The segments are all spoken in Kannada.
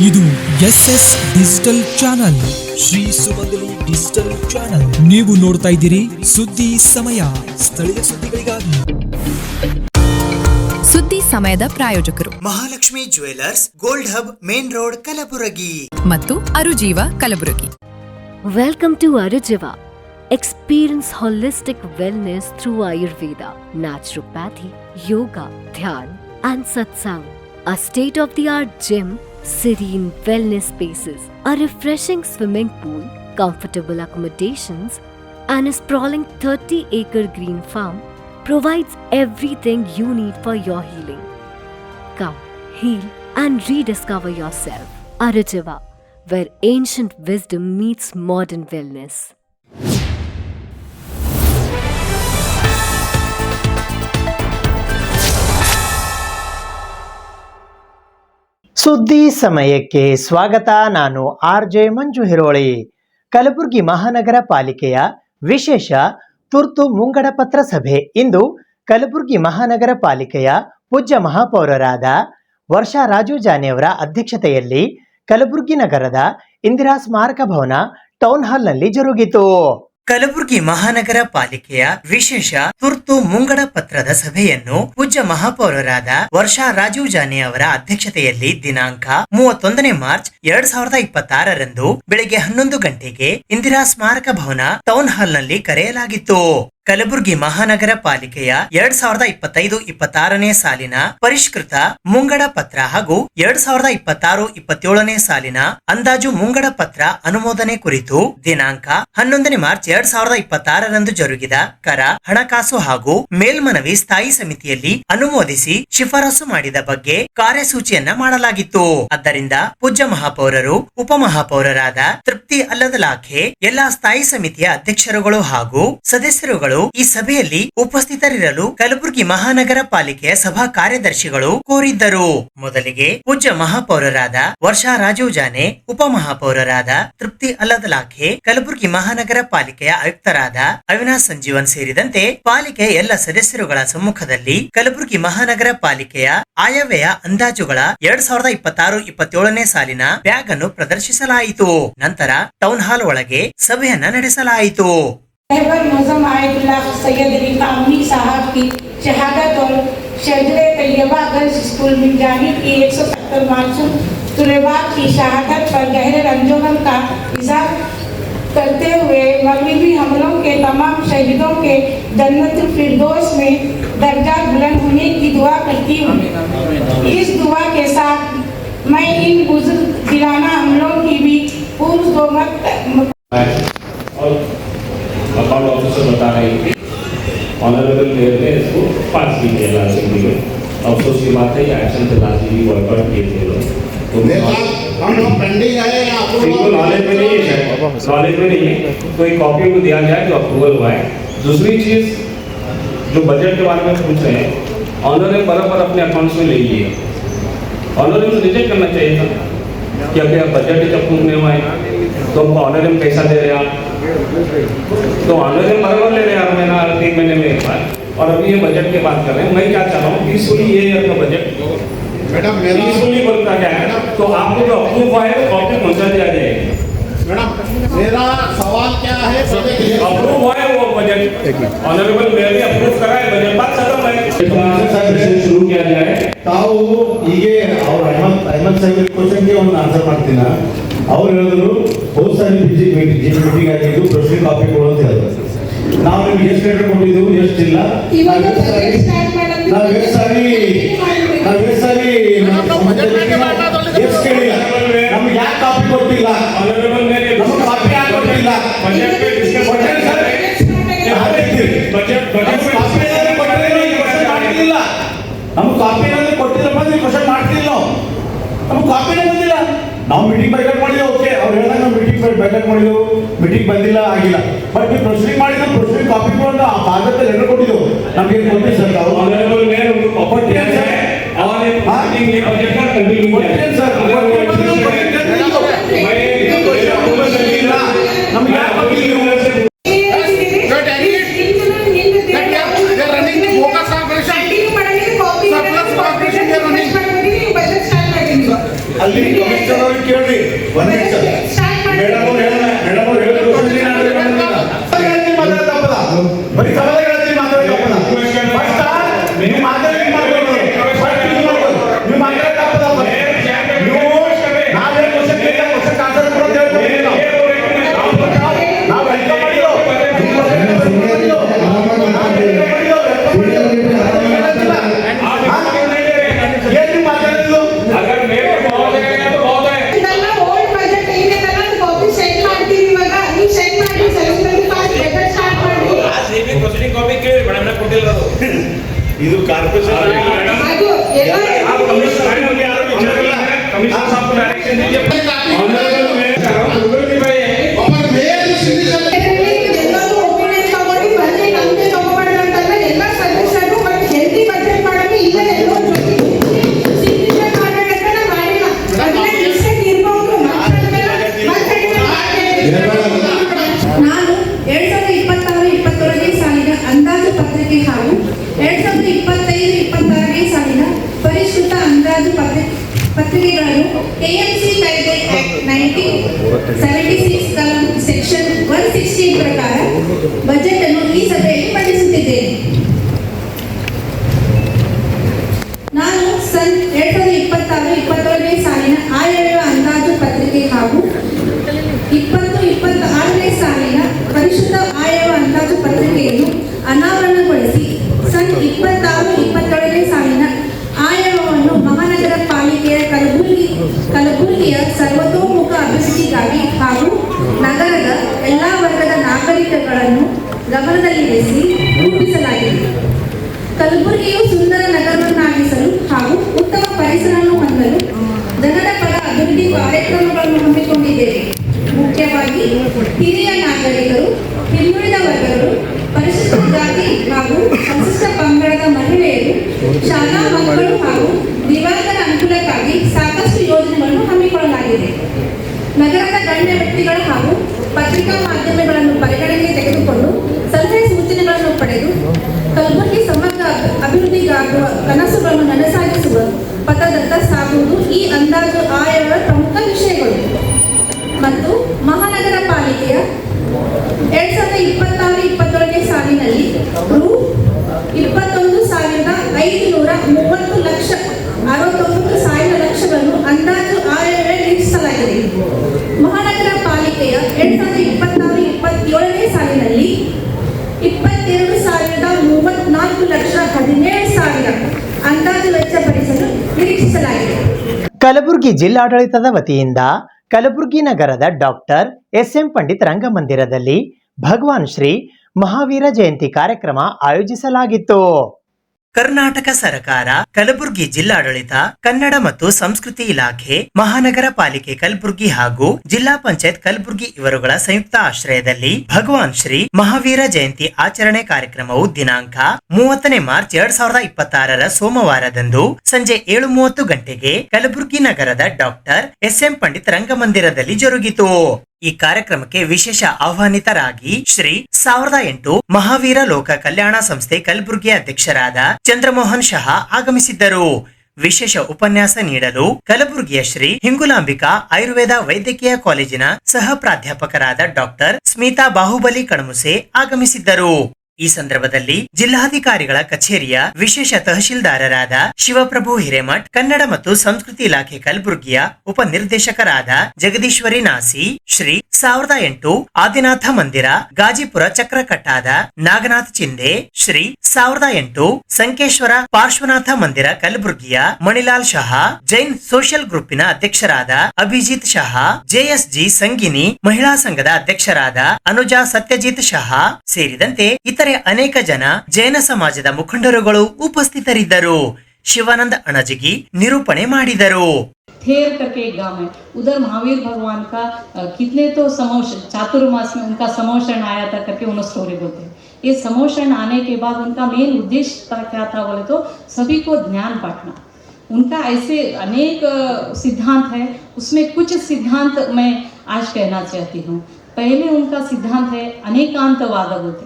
ಇದು SS ಡಿಜಿಟಲ್ ಚಾನಲ್, ಶ್ರೀ ಸುಮಂಗಲಿ ಡಿಜಿಟಲ್ ಚಾನಲ್. ನೀವು ನೋಡ್ತಾ ಇದ್ದೀರಿ ಸುದ್ದಿ ಸಮಯ, ಸ್ಥಳೀಯ ಸುದ್ದಿಗಳಿಗಾಗಿ. ಸುದ್ದಿ ಸಮಯದ ಪ್ರಾಯೋಜಕರು Mahalakshmi jewellers, gold hub, main road, Kalaburagi ಮತ್ತು ಅರುಜೀವ Kalaburagi. Welcome to Arujiva. Experience holistic wellness through Ayurveda, naturopathy, yoga, dhyan and satsang. A state-of-the-art gym, serene wellness spaces, a refreshing swimming pool, comfortable accommodations and a sprawling 30-acre green farm provides everything you need for your healing. Come, heal and rediscover yourself. Arujiva, where ancient wisdom meets modern wellness. ಸುದ್ದಿ ಸಮಯಕ್ಕೆ ಸ್ವಾಗತ. ನಾನು RJ ಮಂಜು ಹಿರೋಳಿ. ಕಲಬುರಗಿ ಮಹಾನಗರ ಪಾಲಿಕೆಯ ವಿಶೇಷ ತುರ್ತು ಮುಂಗಡಪತ್ರ ಸಭೆ ಇಂದು ಕಲಬುರಗಿ ಮಹಾನಗರ ಪಾಲಿಕೆಯ ಪೂಜ್ಯ ಮಹಾಪೌರರಾದ ವರ್ಷಾ ರಾಜು ಜಾನೆಯವರ ಅಧ್ಯಕ್ಷತೆಯಲ್ಲಿ ಕಲಬುರಗಿ ನಗರದ ಇಂದಿರಾ ಸ್ಮಾರಕ ಭವನ ಟೌನ್ ಹಾಲ್ ನಲ್ಲಿ ಜರುಗಿತು. ಕಲಬುರಗಿ ಮಹಾನಗರ ಪಾಲಿಕೆಯ ವಿಶೇಷ ತುರ್ತು ಮುಂಗಡ ಪತ್ರದ ಸಭೆಯನ್ನು ಪೂಜ್ಯ ಮಹಾಪೌರರಾದ ವರ್ಷಾ ರಾಜು ಜಾನೆ ಅವರ ಅಧ್ಯಕ್ಷತೆಯಲ್ಲಿ ದಿನಾಂಕ 31 ಮಾರ್ಚ್ 2026ರಂದು ಬೆಳಿಗ್ಗೆ 11 ಗಂಟೆಗೆ ಇಂದಿರಾ ಸ್ಮಾರಕ ಭವನ ಟೌನ್ ಹಾಲ್ ನಲ್ಲಿ ಕರೆಯಲಾಗಿತ್ತು. ಕಲಬುರಗಿ ಮಹಾನಗರ ಪಾಲಿಕೆಯ 2025-26ನೇ ಸಾಲಿನ ಪರಿಷ್ಕೃತ ಮುಂಗಡ ಪತ್ರ ಹಾಗೂ 2026-27ನೇ ಸಾಲಿನ ಅಂದಾಜು ಮುಂಗಡ ಪತ್ರ ಅನುಮೋದನೆ ಕುರಿತು ದಿನಾಂಕ 11 ಮಾರ್ಚ್ 2026ರಂದು ಜರುಗಿದ ಕರ, ಹಣಕಾಸು ಹಾಗೂ ಮೇಲ್ಮನವಿ ಸ್ಥಾಯಿ ಸಮಿತಿಯಲ್ಲಿ ಅನುಮೋದಿಸಿ ಶಿಫಾರಸು ಮಾಡಿದ ಬಗ್ಗೆ ಕಾರ್ಯಸೂಚಿಯನ್ನ ಮಾಡಲಾಗಿತ್ತು. ಆದ್ದರಿಂದ ಪೂಜ್ಯ ಮಹಾಪೌರರು, ಉಪಮಹಾಪೌರರಾದ ತೃಪ್ತಿ ಅಲ್ಲದಲಾಖೆ, ಎಲ್ಲಾ ಸ್ಥಾಯಿ ಸಮಿತಿಯ ಅಧ್ಯಕ್ಷರುಗಳು ಹಾಗೂ ಸದಸ್ಯರುಗಳು ಈ ಸಭೆಯಲ್ಲಿ ಉಪಸ್ಥಿತರಿರಲು ಕಲಬುರಗಿ ಮಹಾನಗರ ಪಾಲಿಕೆಯ ಸಭಾ ಕಾರ್ಯದರ್ಶಿಗಳು ಕೋರಿದ್ದರು. ಮೊದಲಿಗೆ ಪೂಜ್ಯ ಮಹಾಪೌರರಾದ ವರ್ಷಾ ರಾಜು ಜಾನೆ, ಉಪಮಹಾಪೌರರಾದ ತೃಪ್ತಿ ಅಲ್ಲದಲಾಖೆ, ಕಲಬುರಗಿ ಮಹಾನಗರ ಪಾಲಿಕೆಯ ಆಯುಕ್ತರಾದ ಅವಿನಾಶ್ ಸಂಜೀವನ್ ಸೇರಿದಂತೆ ಪಾಲಿಕೆಯ ಎಲ್ಲ ಸದಸ್ಯರುಗಳ ಸಮ್ಮುಖದಲ್ಲಿ ಕಲಬುರಗಿ ಮಹಾನಗರ ಪಾಲಿಕೆಯ ಆಯವ್ಯಯ ಅಂದಾಜುಗಳ 2026-27ನೇ ಸಾಲಿನ ಬ್ಯಾಗ್ ಅನ್ನು ಪ್ರದರ್ಶಿಸಲಾಯಿತು. ನಂತರ ಟೌನ್ ಹಾಲ್ ಒಳಗೆ ಸಭೆಯನ್ನ ನಡೆಸಲಾಯಿತು. मौजम आयतुल्ला सैयद रिकामी साहब की शहादत और शजरे तैयबा गर्ल्स स्कूल में जाने की 170 मासूम तुलेबा की शहादत पर गहरे रंजोगम का इजहार करते हुए मगरिबी हमलों के तमाम शहीदों के जन्नतुल फिरदौस में दर्जा बुलंद होने की दुआ करती हूँ. इस दुआ के साथ मैं इन बुजुर्ग वीराना हमलों की भी पुरजोमत अकाउंट ऑफिसर बता रही थी, ऑनरेबल मेयर ने इसको पास भी किया लास्ट वीक में. अफसोस की बात है, ये एक्शन पे लास्ट वीक वर्कआउट किए थे लोग. तो हम लोग पेंडिंग आए या अप्रूवल नॉलेज में नहीं है, नॉलेज में नहीं है, तो एक कॉपी को दिया जाए जो अप्रूवल हुआ है. दूसरी चीज जो बजट के बारे में पूछ रहे हैं, ऑनरेबल बराबर अपने अकाउंट्स में ले लिए. ऑनरेबल रिजेक्ट करना चाहिए था कि अभी बजट अप्रूव नहीं हुआ है तो हमको ऑनरेबल पैसा दे रहे हैं आप, तो ऑनरेबल बराबर ले रहे हैं हर महीना, 3 महीने में एक बार. और अभी ये बजट की बात कर रहे हैं. मैं क्या चाह रहा हूँ, पीसफुली ये ईयर का बजट मैडम पीसफुली बनता क्या है, तो आपको जो अप्रूव हुआ है कॉपी पहुँचा दिया जाएगा. मैडम मेरा सवाल क्या है, अप्रूव हुआ है वो बजट, ऑनरेबल मेयर ने अप्रूव करा है बजट, बात खत्म है. शुरू किया जाए. ತಾವು ಹೀಗೆ ಅವ್ರು ಅಹಮದ್ ಸಾಹೇಬ್ ಕ್ವಶನ್ಗೆ ಒಂದು ಆನ್ಸರ್ ಮಾಡ್ತೀನ. ಅವ್ರು ಹೇಳಿದ್ರು ಬಹುತ್ ಸಾರಿ ಮೀಟಿಂಗ್ ಆಗಿದ್ದು ಪ್ರಶ್ನೆ ಕಾಪಿ ಕೊಡು ಅಂತ ಹೇಳಿದ್ರು. ನಾವು ನಿಮ್ಗೆ ಎಷ್ಟು ಲೆಟರ್ ಕೊಟ್ಟಿದ್ದೆವು, ಎಷ್ಟಿಲ್ಲ, ಎಷ್ಟು ಸಾರಿ ಎಷ್ಟು ಕೇಳಿಲ್ಲ, ನಮ್ಗೆ ಯಾಕೆ ಕಾಪಿ ಕೊಟ್ಟಿಲ್ಲ, ನಮ್ಗೆ ಕಾಪಿ ಯಾಕೆ ಕೊಟ್ಟಿಲ್ಲ, ನಮ್ಗೆ ಕಾಪಿ ಏನಾದ್ರು ಕೊಟ್ಟಿಲ್ಲಪ್ಪ, ನೀವು ಕ್ವಶನ್ ಮಾಡ್ತಿಲ್ಲ, ನಮ್ಗೆ ಕಾಪಿನೇ ಬಂದಿಲ್ಲ. ನಾವು ಮೀಟಿಂಗ್ ಬೈಕಟ್ ಮಾಡಿದ್ವಿ, ಓಕೆ, ಅವ್ರು ಹೇಳಿದಾಗ ನಾವು ಮೀಟಿಂಗ್ ಬೈಕಟ್ ಮಾಡಿದೆವು, ಮೀಟಿಂಗ್ ಬಂದಿಲ್ಲ, ಆಗಿಲ್ಲ. ಬಟ್ ನೀವು ಪ್ರೊಸೀಡಿಂಗ್ ಮಾಡಿದ್ರೆ ಪ್ರೊಸೀಡಿಂಗ್ ಕಾಪಿ ಕೊಟ್ಟು ಆ ಕಾಗದ ಲೆಟರ್ ಕೊಟ್ಟಿದ್ದೆವು, ನಮ್ಗೆ ಕೊಟ್ಟಿದ್ದು ಸರ್ ನಾವು ಕೊಟ್ಟಿದ್ದೇನೆ ಸರ್. ನಮ್ಗೆ ಅಲ್ಲಿ ಕಮಿಷನರ್ ಅವ್ರಿಗೆ ಕೇಳ್ರಿ ಒಂದ್ ನಿಮಿಷ ಮೇಡಮ್ ಅವ್ರು ಹೇಳಿದ್ರು ಬರೀ ಸಭಾದಲ್ಲಿ ಮಾತಾಡೋದು ನೀವು ಮಾತಾಡಿ ನೀವು ಮಾತಾಡೋದು ತಪ್ಪದ ನೀವು ನಾವೇ ಕ್ವಶನ್ ಆನ್ಸರ್ ಕೊಡೋದು ಹೇಳ್ಕೊಡ್ತೀವಿ ನಾವು ವೆಲ್ಕಮ್ ಮಾಡಿರೋ ಏನು ಮಾತಾಡಿದ್ರು ಇದೆಲ್ಲ ಓಲ್ಡ್ ಬಜೆಟ್ ಏನಿದೆಲ್ಲ ಕಾಪಿ ಸೆಂಡ್ ಮಾಡ್ತೀವಿ ಇವಾಗ ನೀವು ಸೆಂಡ್ ಮಾಡಿ 75 ಬಜೆಟ್ ಸ್ಟಾರ್ಟ್ ಮಾಡಿ ಇದು ಕಾರ್ಪೊರೇಷನ್ ಅದು ಎಲ್ಲ ಎಲ್ಲರೂ ಒಪಿನಿಯನ್ ತಗೊಂಡು ಬಂದು ನಮ್ಗೆ ತಗೋಬಾರ್ದು ಅಂತಂದ್ರೆ ಎಲ್ಲ ಸದಸ್ಯರು ಬಟ್ ಹೆಲ್ದಿ ಬಜೆಟ್ ಮಾಡೋದು ಇಲ್ಲ ಎಲ್ಲೋ ಸಿಗ್ನೇಚರ್ ಮಾಡಬೇಕಂತ ಮಾಡಿಲ್ಲ ಅದನ್ನ ಡಿಸೈಡ್ ಇರ್ಬೋದು ನಾನು 2026-27 ಸಾಲಿನ ಅಂದಾಜು ಪತ್ರಿಕೆ ಹಾಗೂ 2025-26 ಸಾಲಿನ ಪರಿಷ್ಕೃತ ಅಂದಾಜು ಪತ್ರಿಕೆಗಳನ್ನು KMC ಕಾಯ್ದೆ ಆಕ್ಟ್ 1976 ಕಲಂ ಸೆಕ್ಷನ್ 116 ಪ್ರಕಾರ ಬಜೆಟ್ ಅನ್ನು ಈ ಸಭೆಯಲ್ಲಿ ಮಂಡಿಸುತ್ತಿದ್ದೇನೆ. ನಾನು 2026-27 ಸಾಲಿನ ಆಯವ್ಯಯ ಅಂದಾಜು ಪತ್ರಿಕೆ ಹಾಗೂ 2026 ಸಾಲಿನ ಪರಿಶುದ್ಧ ಆಯವ್ಯಯ ಅಂದಾಜು ಪತ್ರಿಕೆಯನ್ನು ಅನಾವರಣಗೊಳಿಸಿ 2026-27 ಸಾಲಿನ ಆಯವ್ಯಯವನ್ನು ಮಹಾನಗರ ಪಾಲಿಕೆಯ ಕಲಬುರಗಿಯ ಸರ್ವತೋಮುಖ ಅಭಿವೃದ್ಧಿಗಾಗಿ ಹಾಗೂ ನಗರದ ಎಲ್ಲ ವರ್ಗದ ನಾಗರಿಕಗಳನ್ನು ಗಮನದಲ್ಲಿರಿಸಿ ರೂಪಿಸಲಾಗಿದೆ. ಕಲಬುರಗಿಯು ಸುಂದರ ನಗರವನ್ನಾಗಿಸಲು ಹಾಗೂ ಉತ್ತಮ ಪರಿಸರವನ್ನು ಹೊಂದಲು ಜನರ ಪರ ಅಭಿವೃದ್ಧಿ ಕಾರ್ಯಕ್ರಮಗಳನ್ನು ಹಮ್ಮಿಕೊಂಡಿದ್ದೇವೆ. ಮುಖ್ಯವಾಗಿ ಹಿರಿಯ ನಾಗರಿಕರು, ಹಿಂದುಳಿದ ವರ್ಗಗಳು, ಪರಿಶಿಷ್ಟ ಜಾತಿ ಹಾಗೂ ಪರಿಶಿಷ್ಟ ಪಂಗಡದ ಮಹಿಳೆಯರು, ಶಾಲಾ ಮಕ್ಕಳು ಹಾಗೂ ದಿವ್ಯಾಂಗರ ಅನುಕೂಲಕ್ಕಾಗಿ ಸಾಕಷ್ಟು ಯೋಜನೆಗಳನ್ನು ಹಮ್ಮಿಕೊಳ್ಳಲಾಗಿದೆ. ನಗರದ ಗಣ್ಯ ವ್ಯಕ್ತಿಗಳು ಹಾಗೂ ಪತ್ರಿಕಾ ಮಾಧ್ಯಮಗಳನ್ನು ಪರಿಗಣನೆಗೆ ತೆಗೆದುಕೊಂಡು ಸಲಹೆ ಸೂಚನೆಗಳನ್ನು ಪಡೆದು ಕಲಬುರಗಿ ಸಮಗ್ರ ಅಭಿವೃದ್ಧಿಗಾಗುವ ಕನಸುಗಳನ್ನು ನನಸಾಗಿಸುವ ಪಥದತ್ತ ಸಾಗುವುದು ಈ ಅಂದಾಜು ಆಯವ್ಯಯ ಪ್ರಮುಖ ವಿಷಯಗಳು. ಮತ್ತು ಮಹಾನಗರ ಪಾಲಿಕೆಯ 2026-27 ಸಾಲಿನಲ್ಲಿ ರೂ 21,530 ಲಕ್ಷವನ್ನು ಅಂದಾಜು ಆಯವ್ಯಯ ನಿರೀಕ್ಷಿಸಲಾಗಿದೆ. ಮಹಾನಗರ ಪಾಲಿಕೆಯ 2026-27 ಸಾಲಿನಲ್ಲಿ 22,034,17,000 ಅಂದಾಜು ವೆಚ್ಚಪಡಿಸಲು ನಿರೀಕ್ಷಿಸಲಾಗಿದೆ. ಕಲಬುರಗಿ ಜಿಲ್ಲಾಡಳಿತದ ವತಿಯಿಂದ ಕಲಬುರಗಿ ನಗರದ ಡಾಕ್ಟರ್ SM ಪಂಡಿತ್ ರಂಗಮಂದಿರದಲ್ಲಿ ಭಗವಾನ್ ಶ್ರೀ ಮಹಾವೀರ ಜಯಂತಿ ಕಾರ್ಯಕ್ರಮ ಆಯೋಜಿಸಲಾಗಿತ್ತು. ಕರ್ನಾಟಕ ಸರ್ಕಾರ, ಕಲಬುರಗಿ ಜಿಲ್ಲಾಡಳಿತ, ಕನ್ನಡ ಮತ್ತು ಸಂಸ್ಕೃತಿ ಇಲಾಖೆ, ಮಹಾನಗರ ಪಾಲಿಕೆ ಕಲಬುರಗಿ ಹಾಗೂ ಜಿಲ್ಲಾ ಪಂಚಾಯತ್ ಕಲಬುರಗಿ ಇವರುಗಳ ಸಂಯುಕ್ತ ಆಶ್ರಯದಲ್ಲಿ ಭಗವಾನ್ ಶ್ರೀ ಮಹಾವೀರ ಜಯಂತಿ ಆಚರಣೆ ಕಾರ್ಯಕ್ರಮವು ದಿನಾಂಕ 30 ಮಾರ್ಚ್ 2026 ಸೋಮವಾರದಂದು ಸಂಜೆ 7:30 ಗಂಟೆಗೆ ಕಲಬುರಗಿ ನಗರದ ಡಾಕ್ಟರ್ SM ಪಂಡಿತ್ ರಂಗಮಂದಿರದಲ್ಲಿ ಜರುಗಿತು. ಈ ಕಾರ್ಯಕ್ರಮಕ್ಕೆ ವಿಶೇಷ ಆಹ್ವಾನಿತರಾಗಿ ಶ್ರೀ 1008 ಮಹಾವೀರ ಲೋಕ ಕಲ್ಯಾಣ ಸಂಸ್ಥೆ ಕಲಬುರಗಿ ಅಧ್ಯಕ್ಷರಾದ ಚಂದ್ರಮೋಹನ್ ಶಹಾ ಆಗಮಿಸಿದ್ದರು. ವಿಶೇಷ ಉಪನ್ಯಾಸ ನೀಡಲು ಕಲಬುರಗಿಯ ಶ್ರೀ ಹಿಂಗುಲಾಂಬಿಕಾ ಆಯುರ್ವೇದ ವೈದ್ಯಕೀಯ ಕಾಲೇಜಿನ ಸಹ ಪ್ರಾಧ್ಯಾಪಕರಾದ ಡಾಕ್ಟರ್ ಸ್ಮಿತಾ ಬಾಹುಬಲಿ ಕಣಮುಸೆ ಆಗಮಿಸಿದ್ದರು. ಈ ಸಂದರ್ಭದಲ್ಲಿ ಜಿಲ್ಲಾಧಿಕಾರಿಗಳ ಕಚೇರಿಯ ವಿಶೇಷ ತಹಶೀಲ್ದಾರರಾದ ಶಿವಪ್ರಭು ಹಿರೇಮಠ್, ಕನ್ನಡ ಮತ್ತು ಸಂಸ್ಕೃತಿ ಇಲಾಖೆ ಕಲಬುರಗಿಯ ಉಪನಿರ್ದೇಶಕರಾದ ಜಗದೀಶ್ವರಿ ನಾಸಿ, ಶ್ರೀ 1008 ಆದಿನಾಥ ಮಂದಿರ ಗಾಜಿಪುರ ಚಕ್ರಕಟ್ಟಾದ ನಾಗನಾಥ್ ಚಿಂದೆ, ಶ್ರೀ 1008 ಸಂಕೇಶ್ವರ ಪಾರ್ಶ್ವನಾಥ ಮಂದಿರ ಕಲಬುರಗಿಯ ಮಣಿಲಾಲ್ ಶಹಾ, ಜೈನ್ ಸೋಷಿಯಲ್ ಗ್ರೂಪಿನ ಅಧ್ಯಕ್ಷರಾದ ಅಭಿಜಿತ್ ಶಹಾ, JSG ಸಂಗಿನಿ ಮಹಿಳಾ ಸಂಘದ ಅಧ್ಯಕ್ಷರಾದ ಅನುಜಾ ಸತ್ಯಜಿತ್ ಶಹಾ ಸೇರಿದಂತೆ ಇತರೆ ಅನೇಕ ಜನ ಜೈನ ಸಮಾಜದ ಮುಖಂಡರುಗಳು ಉಪಸ್ಥಿತರಿದ್ದರು. ಶಿವಾನಂದ ಅಣಜಿಗಿ ನಿರೂಪಣೆ ಮಾಡಿದರು. थेर करके एक गांव है, उधर महावीर भगवान का कितने तो चातुर्मास में उनका समोषण आया था करके उन्होंने स्टोरी बोलते हैं. ये समोषण आने के बाद उनका मेन उद्देश्य क्या था बोले तो सभी को ज्ञान बांटना. उनका ऐसे अनेक सिद्धांत है, उसमें कुछ सिद्धांत मैं आज कहना चाहती हूँ. पहले उनका सिद्धांत है अनेकांतवाद बोलते.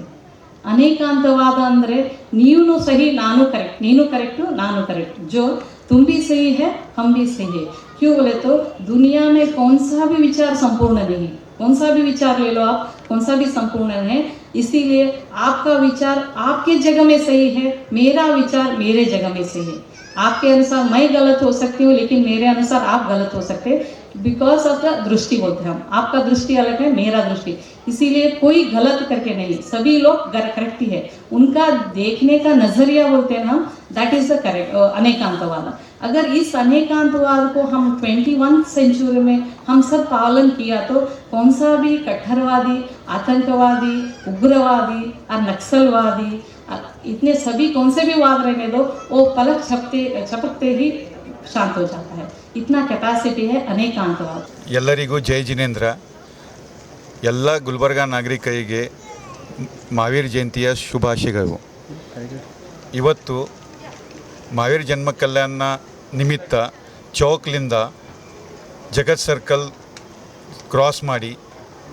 अनेकांतवाद अंदरे नीवू सही नानू करेक्ट, नीनू करेक्ट नानू करेक्ट, जो तुम भी सही है हम भी सही है, क्यों बोले तो दुनिया में कौन सा भी विचार संपूर्ण नहीं है, कौन सा भी विचार ले लो आप, कौन सा भी संपूर्ण है। इसीलिए आपका विचार आपके जगह में सही है, मेरा विचार मेरे जगह में सही है। आपके अनुसार मैं गलत हो सकती हूँ, लेकिन मेरे अनुसार आप गलत हो सकते हैं, बिकॉज ऑफ द दृष्टि बोलते हैं हम। आपका दृष्टि अलग है, मेरा दृष्टि, इसीलिए कोई गलत करके नहीं, सभी लोग करेक्ट ही है। उनका देखने का नजरिया बोलते हैं हम, दैट इज द करेक्ट अनेकांतवाद। अगर इस अनेकांतवाद को हम 21 सेंचुरी में हम सब पालन किया तो कौन सा भी कट्टरवादी, आतंकवादी, उग्रवादी और नक्सलवादी, इतने सभी कौन से भी वाद रहने दो, वो पलक झपकते ही शांत हो जाता है। इतना ಕೆಪಾಸಿಟಿ है ಅನೇಕಾಂತವಾದ। ಎಲ್ಲರಿಗೂ ಜೈ ಜಿನೇಂದ್ರ। ಎಲ್ಲ ಗುಲ್ಬರ್ಗ ನಾಗರಿಕರಿಗೆ ಮಹಾವೀರ್ ಜಯಂತಿಯ ಶುಭಾಶಯಗಳು। ಇವತ್ತು ಮಹಾವೀರ್ ಜನ್ಮ ಕಲ್ಯಾಣ ನಿಮಿತ್ತ ಚೌಕ್ಲಿಂದ ಜಗತ್ ಸರ್ಕಲ್ ಕ್ರಾಸ್ ಮಾಡಿ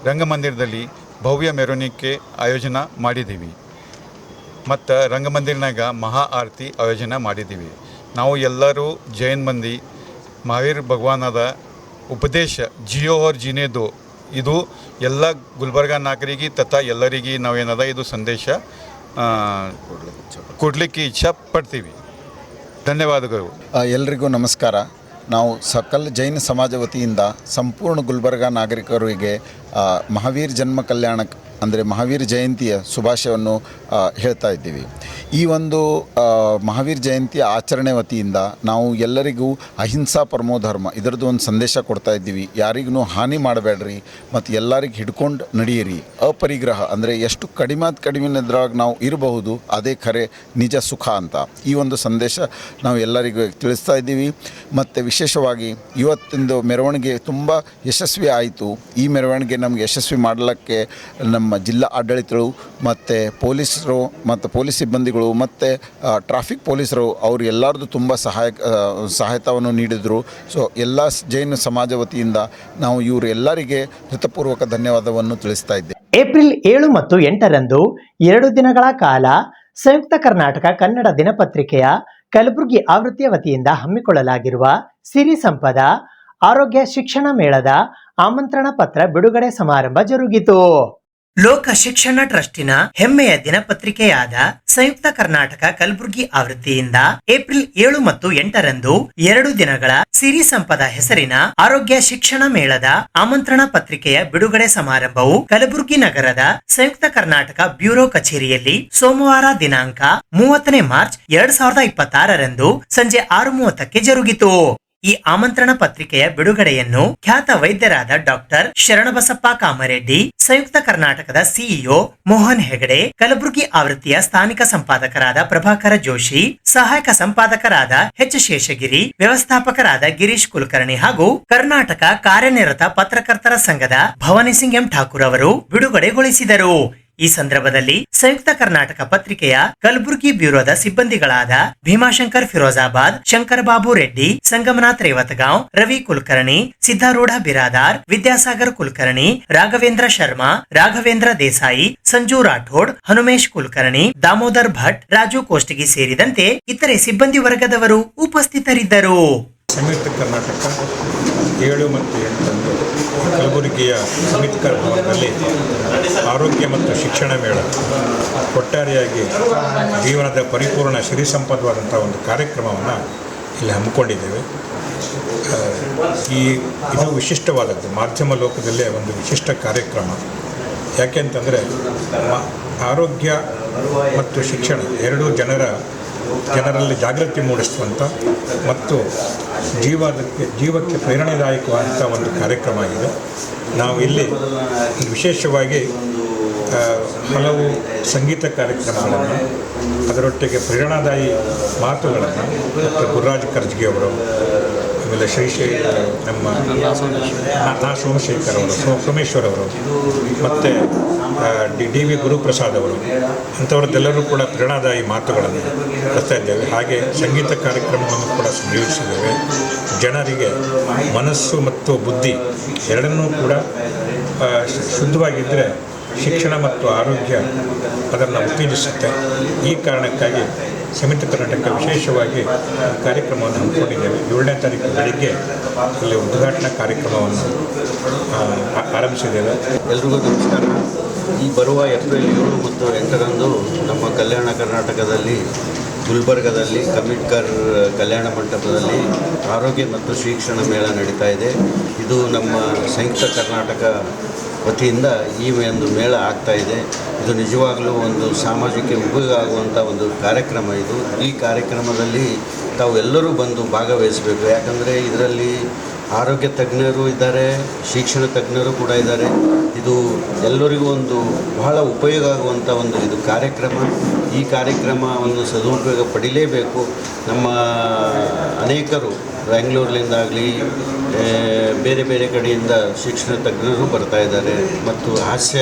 ರಂಗಮಂದಿರದಲ್ಲಿ ಭವ್ಯ ಮೆರವಣಿಗೆ ಆಯೋಜನೆ ಮಾಡಿದ್ದೀವಿ ಮತ್ತು ರಂಗಮಂದಿರನಾಗ ಮಹಾ ಆರತಿ ಆಯೋಜನೆ ಮಾಡಿದ್ದೀವಿ। ನಾವು ಎಲ್ಲರೂ ಜೈನ್ ಮಂದಿ ಮಹಾವೀರ್ ಭಗವಾನದ ಉಪದೇಶ ಜಿಯೋ और जीने दो ಇದು ಎಲ್ಲ ಗುಲ್ಬರ್ಗ ನಾಗರಿಕರಿಗೆ ತಥಾ ಎಲ್ಲರಿಗೆ ನಾವೇನದ ಇದು ಸಂದೇಶ ಕೊಡಲಿಕ್ಕೆ ಇಚ್ಛೆ ಪಡ್ತೀವಿ। ಧನ್ಯವಾದಗಳು। ಎಲ್ರಿಗೂ ನಮಸ್ಕಾರ। ನಾವು ಸಕಲ ಜೈನ ಸಮಾಜ ವತಿಯಿಂದ ಸಂಪೂರ್ಣ ಗುಲ್ಬರ್ಗ ನಾಗರಿಕರಿಗೆ ಮಹಾವೀರ್ ಜನ್ಮ ಕಲ್ಯಾಣ ಅಂದರೆ ಮಹಾವೀರ್ ಜಯಂತಿಯ ಶುಭಾಶಯವನ್ನು ಹೇಳ್ತಾ ಇದ್ದೀವಿ। ಈ ಒಂದು ಮಹಾವೀರ್ ಜಯಂತಿಯ ಆಚರಣೆ ವತಿಯಿಂದ ನಾವು ಎಲ್ಲರಿಗೂ ಅಹಿಂಸಾ ಪರಮೋ ಧರ್ಮ ಇದರದ್ದು ಒಂದು ಸಂದೇಶ ಕೊಡ್ತಾ ಇದ್ದೀವಿ। ಯಾರಿಗೂ ಹಾನಿ ಮಾಡಬೇಡ್ರಿ ಮತ್ತು ಎಲ್ಲರಿಗೆ ಹಿಡ್ಕೊಂಡು ನಡೆಯಿರಿ, ಅಪರಿಗ್ರಹ ಅಂದರೆ ಎಷ್ಟು ಕಡಿಮೆದ್ರಾಗ ನಾವು ಇರಬಹುದು, ಅದೇ ಖರೆ ನಿಜ ಸುಖ ಅಂತ ಈ ಒಂದು ಸಂದೇಶ ನಾವು ಎಲ್ಲರಿಗೂ ತಿಳಿಸ್ತಾ ಇದ್ದೀವಿ। ಮತ್ತು ವಿಶೇಷವಾಗಿ ಇವತ್ತಿಂದು ಮೆರವಣಿಗೆ ತುಂಬ ಯಶಸ್ವಿ ಆಯಿತು। ಈ ಮೆರವಣಿಗೆ ನಮಗೆ ಯಶಸ್ವಿ ಮಾಡಲಿಕ್ಕೆ ನಮ್ಮ ಜಿಲ್ಲಾ ಆಡಳಿತಗಳು ಮತ್ತು ಪೊಲೀಸರು ಮತ್ತು ಪೊಲೀಸ್ ಸಿಬ್ಬಂದಿಗಳು ಮತ್ತು ಟ್ರಾಫಿಕ್ ಪೊಲೀಸರು ಅವರು ಎಲ್ಲರದ್ದು ತುಂಬ ಸಹಾಯತವನ್ನು ನೀಡಿದರು। ಸೊ ಎಲ್ಲ ಜೈನ ಸಮಾಜ ವತಿಯಿಂದ ನಾವು ಇವರು ಎಲ್ಲರಿಗೆ ಹೃತಪೂರ್ವಕ ಧನ್ಯವಾದವನ್ನು ತಿಳಿಸ್ತಾ ಇದ್ದೇವೆ। ಏಪ್ರಿಲ್ 7 ಮತ್ತು 8ರಂದು 2 ದಿನಗಳ ಕಾಲ ಸಂಯುಕ್ತ ಕರ್ನಾಟಕ ಕನ್ನಡ ದಿನಪತ್ರಿಕೆಯ ಕಲಬುರಗಿ ಆವೃತ್ತಿಯ ವತಿಯಿಂದ ಹಮ್ಮಿಕೊಳ್ಳಲಾಗಿರುವ ಸಿರಿ ಸಂಪದ ಆರೋಗ್ಯ ಶಿಕ್ಷಣ ಮೇಳದ ಆಮಂತ್ರಣ ಪತ್ರ ಬಿಡುಗಡೆ ಸಮಾರಂಭ ಜರುಗಿತು। ಲೋಕ ಶಿಕ್ಷಣ ಟ್ರಸ್ಟಿನ ಹೆಮ್ಮೆಯ ದಿನಪತ್ರಿಕೆಯಾದ ಸಂಯುಕ್ತ ಕರ್ನಾಟಕ ಕಲಬುರಗಿ ಆವೃತ್ತಿಯಿಂದ ಏಪ್ರಿಲ್ 7 ಮತ್ತು 8ರಂದು 2 ದಿನಗಳ ಸಿರಿ ಸಂಪದ ಹೆಸರಿನ ಆರೋಗ್ಯ ಶಿಕ್ಷಣ ಮೇಳದ ಆಮಂತ್ರಣ ಪತ್ರಿಕೆಯ ಬಿಡುಗಡೆ ಸಮಾರಂಭವು ಕಲಬುರಗಿ ನಗರದ ಸಂಯುಕ್ತ ಕರ್ನಾಟಕ ಬ್ಯೂರೋ ಕಚೇರಿಯಲ್ಲಿ ಸೋಮವಾರ ದಿನಾಂಕ 30 ಮಾರ್ಚ್ 2026ರಂದು ಸಂಜೆ 6:30ಕ್ಕೆ ಜರುಗಿತು। ಈ ಆಮಂತ್ರಣ ಪತ್ರಿಕೆಯ ಬಿಡುಗಡೆಯನ್ನು ಖ್ಯಾತ ವೈದ್ಯರಾದ ಡಾಕ್ಟರ್ ಶರಣಬಸಪ್ಪ ಕಾಮರೆಡ್ಡಿ, ಸಂಯುಕ್ತ ಕರ್ನಾಟಕದ ಸಿಇಒ ಮೋಹನ್ ಹೆಗಡೆ, ಕಲಬುರಗಿ ಆವೃತ್ತಿಯ ಸ್ಥಾನಿಕ ಸಂಪಾದಕರಾದ ಪ್ರಭಾಕರ ಜೋಶಿ, ಸಹಾಯಕ ಸಂಪಾದಕರಾದ ಎಚ್ ಶೇಷಗಿರಿ, ವ್ಯವಸ್ಥಾಪಕರಾದ ಗಿರೀಶ್ ಕುಲಕರ್ಣಿ ಹಾಗೂ ಕರ್ನಾಟಕ ಕಾರ್ಯನಿರತ ಪತ್ರಕರ್ತರ ಸಂಘದ ಭವಾನಿ ಸಿಂಗ್ ಎಂ ಠಾಕೂರ್ ಅವರು ಬಿಡುಗಡೆಗೊಳಿಸಿದರು। ಈ ಸಂದರ್ಭದಲ್ಲಿ ಸಂಯುಕ್ತ ಕರ್ನಾಟಕ ಪತ್ರಿಕೆಯ ಕಲಬುರಗಿ ಬ್ಯೂರೋದ ಸಿಬ್ಬಂದಿಗಳಾದ ಭೀಮಾಶಂಕರ್ ಫಿರೋಜಾಬಾದ್, ಶಂಕರ್ ಬಾಬು ರೆಡ್ಡಿ, ಸಂಗಮನಾಥ್ ರೇವತಗಾಂವ್, ರವಿ ಕುಲಕರ್ಣಿ, ಸಿದ್ದಾರೂಢ ಬಿರಾದಾರ್, ವಿದ್ಯಾಸಾಗರ್ ಕುಲಕರ್ಣಿ, ರಾಘವೇಂದ್ರ ಶರ್ಮಾ, ರಾಘವೇಂದ್ರ ದೇಸಾಯಿ, ಸಂಜು ರಾಠೋಡ್, ಹನುಮೇಶ್ ಕುಲಕರ್ಣಿ, ದಾಮೋದರ್ ಭಟ್, ರಾಜು ಕೋಷ್ಟಗಿ ಸೇರಿದಂತೆ ಇತರೆ ಸಿಬ್ಬಂದಿ ವರ್ಗದವರು ಉಪಸ್ಥಿತರಿದ್ದರು। ಸಂಯುಕ್ತ ಕರ್ನಾಟಕ 7 ಮತ್ತು 8ರಂದು ಕಲಬುರಗಿಯ ಅಂಬೇಡ್ಕರ್ ಭವನದಲ್ಲಿ ಆರೋಗ್ಯ ಮತ್ತು ಶಿಕ್ಷಣ ಮೇಳ ಒಟ್ಟಾರೆಯಾಗಿ ಜೀವನದ ಪರಿಪೂರ್ಣ ಸಿರಿ ಸಂಪದವಾದಂಥ ಒಂದು ಕಾರ್ಯಕ್ರಮವನ್ನು ಇಲ್ಲಿ ಹಮ್ಮಿಕೊಂಡಿದ್ದೇವೆ। ಇದು ವಿಶಿಷ್ಟವಾದದ್ದು, ಮಾಧ್ಯಮ ಲೋಕದಲ್ಲೇ ಒಂದು ವಿಶಿಷ್ಟ ಕಾರ್ಯಕ್ರಮ। ಯಾಕೆ ಅಂತಂದರೆ ಆರೋಗ್ಯ ಮತ್ತು ಶಿಕ್ಷಣ ಎರಡೂ ಜನರಲ್ಲಿ ಜಾಗೃತಿ ಮೂಡಿಸುವಂಥ ಮತ್ತು ಜೀವಕ್ಕೆ ಪ್ರೇರಣೆದಾಯಕವಾದಂಥ ಒಂದು ಕಾರ್ಯಕ್ರಮ ಆಗಿದೆ। ನಾವು ಇಲ್ಲಿ ವಿಶೇಷವಾಗಿ ಹಲವು ಸಂಗೀತ ಕಾರ್ಯಕ್ರಮಗಳನ್ನು, ಅದರೊಟ್ಟಿಗೆ ಪ್ರೇರಣಾದಾಯಿ ಮಾತುಗಳನ್ನು ಮತ್ತು ಗುರುರಾಜ್ ಕರ್ಜ್ಗಿ ಅವರು, ಆಮೇಲೆ ನಮ್ಮ ಸೋಮಶೇಖರ್ ಅವರು, ಸೋಮೇಶ್ವರ್ ಅವರು ಮತ್ತು ಡಿ ವಿ ಗುರುಪ್ರಸಾದ್ ಅವರು ಅಂಥವ್ರದ್ದೆಲ್ಲರೂ ಕೂಡ ಪ್ರೇರಣಾದಾಯಿ ಮಾತುಗಳನ್ನು ಬರ್ತಾ ಇದ್ದೇವೆ। ಹಾಗೆ ಸಂಗೀತ ಕಾರ್ಯಕ್ರಮವನ್ನು ಕೂಡ ಸಂಯೋಜಿಸಿದ್ದೇವೆ। ಜನರಿಗೆ ಮನಸ್ಸು ಮತ್ತು ಬುದ್ಧಿ ಎರಡನ್ನೂ ಕೂಡ ಶುದ್ಧವಾಗಿದ್ದರೆ ಶಿಕ್ಷಣ ಮತ್ತು ಆರೋಗ್ಯ ಅದನ್ನು ಉತ್ತೇಜಿಸುತ್ತೆ। ಈ ಕಾರಣಕ್ಕಾಗಿ ಸಂಯುಕ್ತ ಕರ್ನಾಟಕ ವಿಶೇಷವಾಗಿ ಕಾರ್ಯಕ್ರಮವನ್ನು ಹಮ್ಮಿಕೊಂಡಿದ್ದೇವೆ। 7ನೇ ತಾರೀಕು ಬೆಳಿಗ್ಗೆ ಅಲ್ಲಿ ಉದ್ಘಾಟನಾ ಕಾರ್ಯಕ್ರಮವನ್ನು ಆರಂಭಿಸಿದ್ದೇವೆ. ಎಲ್ರಿಗೂ ನಮಸ್ಕಾರ. ಈ ಬರುವ ಏಪ್ರಿಲ್ 7 ಮತ್ತು 8ರಂದು ನಮ್ಮ ಕಲ್ಯಾಣ ಕರ್ನಾಟಕದಲ್ಲಿ ಗುಲ್ಬರ್ಗದಲ್ಲಿ ಕಂಬೇಡ್ಕರ್ ಕಲ್ಯಾಣ ಮಂಟಪದಲ್ಲಿ ಆರೋಗ್ಯ ಮತ್ತು ಶಿಕ್ಷಣ ಮೇಳ ನಡೀತಾ ಇದೆ. ಇದು ನಮ್ಮ ಸಂಯುಕ್ತ ಕರ್ನಾಟಕ ವತಿಯಿಂದ ಈ ಒಂದು ಮೇಳ ಆಗ್ತಾ ಇದೆ. ಇದು ನಿಜವಾಗಲೂ ಒಂದು ಸಾಮಾಜಿಕ ಉಪಯೋಗ ಆಗುವಂಥ ಒಂದು ಕಾರ್ಯಕ್ರಮ ಇದು. ಈ ಕಾರ್ಯಕ್ರಮದಲ್ಲಿ ತಾವು ಎಲ್ಲರೂ ಬಂದು ಭಾಗವಹಿಸಬೇಕು. ಯಾಕಂದರೆ ಇದರಲ್ಲಿ ಆರೋಗ್ಯ ತಜ್ಞರು ಇದ್ದಾರೆ, ಶಿಕ್ಷಣ ತಜ್ಞರು ಕೂಡ ಇದ್ದಾರೆ. ಇದು ಎಲ್ಲರಿಗೂ ಒಂದು ಬಹಳ ಉಪಯೋಗ ಆಗುವಂಥ ಒಂದು ಇದು ಕಾರ್ಯಕ್ರಮ. ಈ ಕಾರ್ಯಕ್ರಮವನ್ನು ಸದುಪಯೋಗ ಪಡಿಲೇಬೇಕು. ನಮ್ಮ ಅನೇಕರು ಬ್ಯಾಂಗ್ಳೂರ್ಲಿಂದಾಗಲಿ ಬೇರೆ ಬೇರೆ ಕಡೆಯಿಂದ ಶಿಕ್ಷಣ ತಜ್ಞರು ಬರ್ತಾ ಇದ್ದಾರೆ ಮತ್ತು ಹಾಸ್ಯ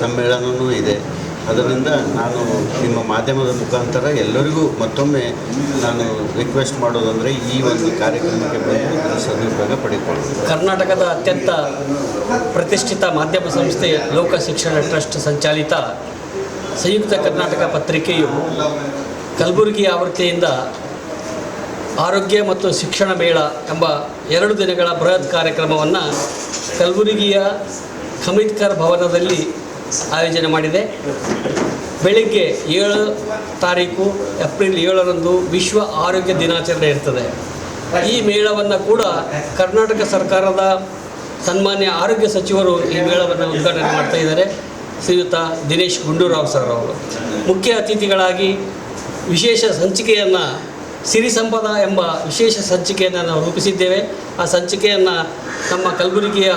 ಸಮ್ಮೇಳನವೂ ಇದೆ. ಅದರಿಂದ ನಾನು ನಿಮ್ಮ ಮಾಧ್ಯಮದ ಮುಖಾಂತರ ಎಲ್ಲರಿಗೂ ಮತ್ತೊಮ್ಮೆ ನಾನು ರಿಕ್ವೆಸ್ಟ್ ಮಾಡೋದಂದರೆ ಈ ಒಂದು ಕಾರ್ಯಕ್ರಮಕ್ಕೆ ಬಂದು ಸದುಪಯೋಗ ಪಡಿಕೊಳ್ಳೋದು. ಕರ್ನಾಟಕದ ಅತ್ಯಂತ ಪ್ರತಿಷ್ಠಿತ ಮಾಧ್ಯಮ ಸಂಸ್ಥೆ ಲೋಕ ಶಿಕ್ಷಣ ಟ್ರಸ್ಟ್ ಸಂಚಾಲಿತ ಸಂಯುಕ್ತ ಕರ್ನಾಟಕ ಪತ್ರಿಕೆಯು ಕಲಬುರಗಿ ಆವೃತ್ತಿಯಿಂದ ಆರೋಗ್ಯ ಮತ್ತು ಶಿಕ್ಷಣ ಮೇಳ ಎಂಬ 2 ದಿನಗಳ ಬೃಹತ್ ಕಾರ್ಯಕ್ರಮವನ್ನು ಕಲಬುರಗಿಯ ಕಂಬೇಡ್ಕರ್ ಭವನದಲ್ಲಿ ಆಯೋಜನೆ ಮಾಡಿದೆ. ಬೆಳಿಗ್ಗೆ 7 ತಾರೀಕು ಏಪ್ರಿಲ್ 7ರಂದು ವಿಶ್ವ ಆರೋಗ್ಯ ದಿನಾಚರಣೆ ಇರ್ತದೆ. ಈ ಮೇಳವನ್ನು ಕೂಡ ಕರ್ನಾಟಕ ಸರ್ಕಾರದ ಸನ್ಮಾನ್ಯ ಆರೋಗ್ಯ ಸಚಿವರು ಈ ಮೇಳವನ್ನು ಉದ್ಘಾಟನೆ ಮಾಡ್ತಾ ಇದ್ದಾರೆ. ಶ್ರೀಯುತ ದಿನೇಶ್ ಗುಂಡೂರಾವ್ ಸರ್ ಅವರು ಮುಖ್ಯ ಅತಿಥಿಗಳಾಗಿ ವಿಶೇಷ ಸಂಚಿಕೆಯನ್ನು ಸಿರಿ ಸಂಪದ ಎಂಬ ವಿಶೇಷ ಸಂಚಿಕೆಯನ್ನು ನಾವು ರೂಪಿಸಿದ್ದೇವೆ. ಆ ಸಂಚಿಕೆಯನ್ನು ನಮ್ಮ ಕಲಬುರಗಿಯ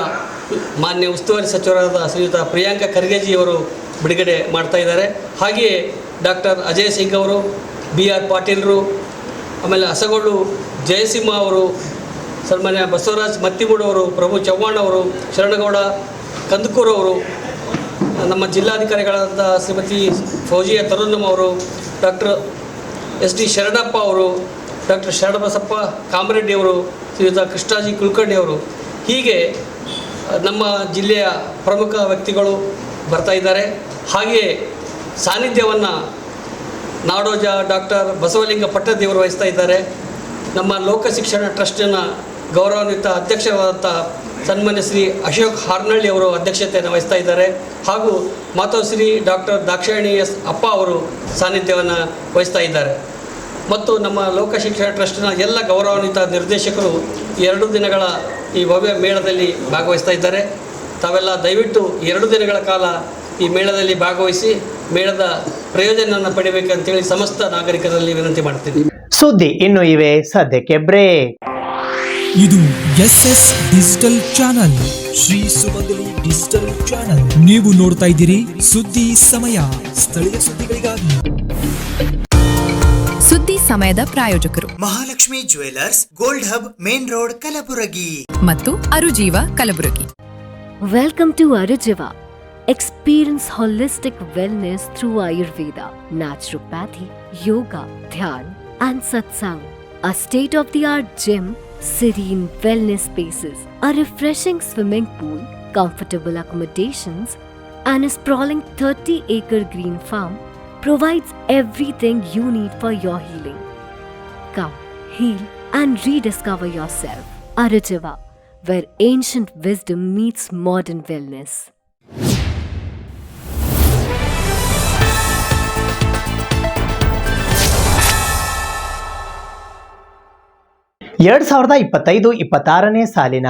ಮಾನ್ಯ ಉಸ್ತುವಾರಿ ಸಚಿವರಾದ ಶ್ರೀಯುತ ಪ್ರಿಯಾಂಕ ಖರ್ಗೆಜಿಯವರು ಬಿಡುಗಡೆ ಮಾಡ್ತಾ ಇದ್ದಾರೆ. ಹಾಗೆಯೇ ಡಾಕ್ಟರ್ ಅಜಯ್ ಸಿಂಗ್ ಅವರು, BR ಪಾಟೀಲ್ರು, ಆಮೇಲೆ ಹಸಗೊಳ್ಳು ಜಯಸಿಂಹ ಅವರು, ಸನ್ಮಾನ್ಯ ಬಸವರಾಜ್ ಮತ್ತಿಮೂಡವರು, ಪ್ರಭು ಚವ್ಹಾಣ್ ಅವರು, ಶರಣಗೌಡ ಕಂದಕೂರವರು, ನಮ್ಮ ಜಿಲ್ಲಾಧಿಕಾರಿಗಳಾದ ಶ್ರೀಮತಿ ಫೌಜಿಯಾ ತರುಣಮ್ ಅವರು, ಡಾಕ್ಟರ್ SD ಶರಣಪ್ಪ ಅವರು, ಡಾಕ್ಟರ್ ಶರಣಬಸಪ್ಪ ಕಾಮರೆಡ್ಡಿ ಅವರು, ಶ್ರೀಯುತ ಕೃಷ್ಣಾಜಿ ಕುಲಕರ್ಣಿ ಅವರು, ಹೀಗೆ ನಮ್ಮ ಜಿಲ್ಲೆಯ ಪ್ರಮುಖ ವ್ಯಕ್ತಿಗಳು ಬರ್ತಾ ಇದ್ದಾರೆ. ಹಾಗೆಯೇ ಸಾನ್ನಿಧ್ಯವನ್ನು ನಾಡೋಜ ಡಾಕ್ಟರ್ ಬಸವಲಿಂಗ ಪಟ್ಟದೇವರು ವಹಿಸ್ತಾ ಇದ್ದಾರೆ. ನಮ್ಮ ಲೋಕ ಶಿಕ್ಷಣ ಟ್ರಸ್ಟಿನ ಗೌರವಾನ್ವಿತ ಅಧ್ಯಕ್ಷರಾದಂಥ ಸನ್ಮಾನ್ಯ ಶ್ರೀ ಅಶೋಕ್ ಹಾರ್ನಳ್ಳಿ ಅವರು ಅಧ್ಯಕ್ಷತೆಯನ್ನು ವಹಿಸ್ತಾ ಇದ್ದಾರೆ. ಹಾಗೂ ಮಾತೋಶ್ರೀ ಡಾಕ್ಟರ್ ದಾಕ್ಷಾಯಣಿ S ಅಪ್ಪ ಅವರು ಸಾನ್ನಿಧ್ಯವನ್ನು ವಹಿಸ್ತಾ ಇದ್ದಾರೆ. ಮತ್ತು ನಮ್ಮ ಲೋಕ ಶಿಕ್ಷಣ ಟ್ರಸ್ಟಿನ ಎಲ್ಲ ಗೌರವಾನ್ವಿತ ನಿರ್ದೇಶಕರು 2 ದಿನಗಳ ಈ ಭವ್ಯ ಮೇಳದಲ್ಲಿ ಭಾಗವಹಿಸ್ತಾ ಇದ್ದಾರೆ. ತಾವೆಲ್ಲ ದಯವಿಟ್ಟು 2 ದಿನಗಳ ಕಾಲ ಈ ಮೇಳದಲ್ಲಿ ಭಾಗವಹಿಸಿ ಮೇಳದ ಪ್ರಯೋಜನವನ್ನು ಪಡಿಬೇಕಂತೇಳಿ ಸಮಸ್ತ ನಾಗರಿಕರಲ್ಲಿ ವಿನಂತಿ ಮಾಡ್ತೀನಿ. ಸುದ್ದಿ ಇನ್ನು ಇವೆ, ಸದ್ಯಕ್ಕೆ ಬ್ರೇಕ್. ಇದು SS ಡಿಜಿಟಲ್ ಚಾನಲ್, ಶ್ರೀ ಸುಮಂಗಲಿ ಡಿಜಿಟಲ್ ಚಾನಲ್. ನೀವು ನೋಡ್ತಾ ಇದ್ದೀರಿ ಸುದ್ದಿ ಸಮಯ, ಸ್ಥಳೀಯ ಸುದ್ದಿಗಳಿಗಾಗಿ. ಸುದ್ದಿ ಸಮಯದ ಪ್ರಾಯೋಜಕರು Mahalakshmi jewellers, gold hub, main road, Kalaburagi ಮತ್ತು ಅರುಜೀವ Kalaburagi. Welcome to Arujiva. Experience holistic wellness through Ayurveda, naturopathy, yoga, dhyan, and satsang. A state-of-the-art gym, serene wellness spaces, a refreshing swimming pool, comfortable accommodations, and a sprawling 30-acre green farm provides everything you need for your healing. Come, heal, and rediscover yourself. Arujiva, where ancient wisdom meets modern wellness. ಎರಡ್ 2025-26ನೇ ಸಾಲಿನ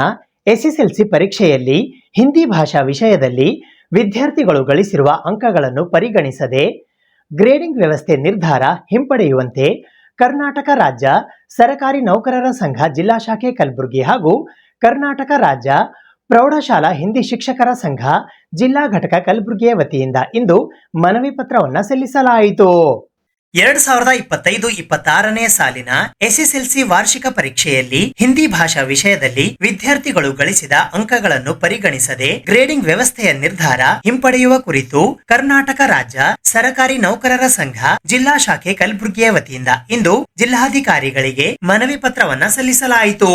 SSLC ಪರೀಕ್ಷೆಯಲ್ಲಿ ಹಿಂದಿ ಭಾಷಾ ವಿಷಯದಲ್ಲಿ ವಿದ್ಯಾರ್ಥಿಗಳು ಗಳಿಸಿರುವ ಅಂಕಗಳನ್ನು ಪರಿಗಣಿಸದೆ ಗ್ರೇಡಿಂಗ್ ವ್ಯವಸ್ಥೆ ನಿರ್ಧಾರ ಹಿಂಪಡೆಯುವಂತೆ ಕರ್ನಾಟಕ ರಾಜ್ಯ ಸರಕಾರಿ ನೌಕರರ ಸಂಘ ಜಿಲ್ಲಾ ಶಾಖೆ ಕಲಬುರಗಿ ಹಾಗೂ ಕರ್ನಾಟಕ ರಾಜ್ಯ ಪ್ರೌಢಶಾಲಾ ಹಿಂದಿ ಶಿಕ್ಷಕರ ಸಂಘ ಜಿಲ್ಲಾ ಘಟಕ ಕಲಬುರಗಿಯ ವತಿಯಿಂದ ಇಂದು ಮನವಿ ಪತ್ರವನ್ನು ಸಲ್ಲಿಸಲಾಯಿತು. 2025-26ನೇ ಸಾಲಿನ SSLC ವಾರ್ಷಿಕ ಪರೀಕ್ಷೆಯಲ್ಲಿ ಹಿಂದಿ ಭಾಷಾ ವಿಷಯದಲ್ಲಿ ವಿದ್ಯಾರ್ಥಿಗಳು ಗಳಿಸಿದ ಅಂಕಗಳನ್ನು ಪರಿಗಣಿಸದೆ ಗ್ರೇಡಿಂಗ್ ವ್ಯವಸ್ಥೆಯ ನಿರ್ಧಾರ ಹಿಂಪಡೆಯುವ ಕುರಿತು ಕರ್ನಾಟಕ ರಾಜ್ಯ ಸರಕಾರಿ ನೌಕರರ ಸಂಘ ಜಿಲ್ಲಾ ಶಾಖೆ ಕಲಬುರಗಿಯ ವತಿಯಿಂದ ಇಂದು ಜಿಲ್ಲಾಧಿಕಾರಿಗಳಿಗೆ ಮನವಿ ಪತ್ರವನ್ನ ಸಲ್ಲಿಸಲಾಯಿತು.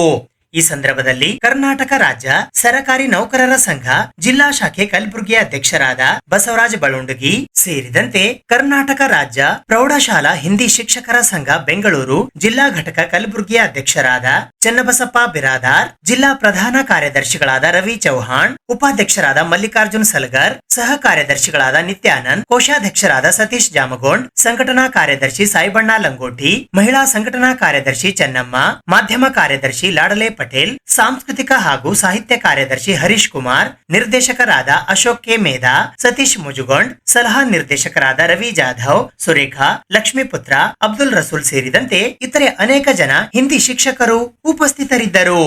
ಈ ಸಂದರ್ಭದಲ್ಲಿ ಕರ್ನಾಟಕ ರಾಜ್ಯ ಸರಕಾರಿ ನೌಕರರ ಸಂಘ ಜಿಲ್ಲಾ ಶಾಖೆ ಕಲಬುರಗಿ ಅಧ್ಯಕ್ಷರಾದ ಬಸವರಾಜ ಬಳುಂಡಗಿ ಸೇರಿದಂತೆ ಕರ್ನಾಟಕ ರಾಜ್ಯ ಪ್ರೌಢಶಾಲಾ ಹಿಂದಿ ಶಿಕ್ಷಕರ ಸಂಘ ಬೆಂಗಳೂರು ಜಿಲ್ಲಾ ಘಟಕ ಕಲಬುರಗಿ ಅಧ್ಯಕ್ಷರಾದ ಚನ್ನಬಸಪ್ಪ ಬಿರಾದಾರ್, ಜಿಲ್ಲಾ ಪ್ರಧಾನ ಕಾರ್ಯದರ್ಶಿಗಳಾದ ರವಿ ಚೌಹಾಣ್, ಉಪಾಧ್ಯಕ್ಷರಾದ ಮಲ್ಲಿಕಾರ್ಜುನ್ ಸಲಗರ್, ಸಹ ಕಾರ್ಯದರ್ಶಿಗಳಾದ ನಿತ್ಯಾನಂದ್, ಕೋಶಾಧ್ಯಕ್ಷರಾದ ಸತೀಶ್ ಜಾಮಗೋಂಡ್, ಸಂಘಟನಾ ಕಾರ್ಯದರ್ಶಿ ಸಾಯಿಬಣ್ಣ ಲಂಗೋಟಿ, ಮಹಿಳಾ ಸಂಘಟನಾ ಕಾರ್ಯದರ್ಶಿ ಚೆನ್ನಮ್ಮ, ಮಾಧ್ಯಮ ಕಾರ್ಯದರ್ಶಿ ಲಾಡಲೆ ಪಟೇಲ್, ಸಾಂಸ್ಕೃತಿಕ ಹಾಗೂ ಸಾಹಿತ್ಯ ಕಾರ್ಯದರ್ಶಿ ಹರೀಶ್ ಕುಮಾರ್, ನಿರ್ದೇಶಕರಾದ ಅಶೋಕ್ ಕೆ ಮೇಧಾ, ಸತೀಶ್ ಮುಜುಗೊಂಡ್, ಸಲಹಾ ನಿರ್ದೇಶಕರಾದ ರವಿ ಜಾಧವ್, ಸುರೇಖಾ, ಲಕ್ಷ್ಮೀಪುತ್ರ, ಅಬ್ದುಲ್ ರಸೂಲ್ ಸೇರಿದಂತೆ ಇತರೆ ಅನೇಕ ಜನ ಹಿಂದಿ ಶಿಕ್ಷಕರು ಉಪಸ್ಥಿತರಿದ್ದರು.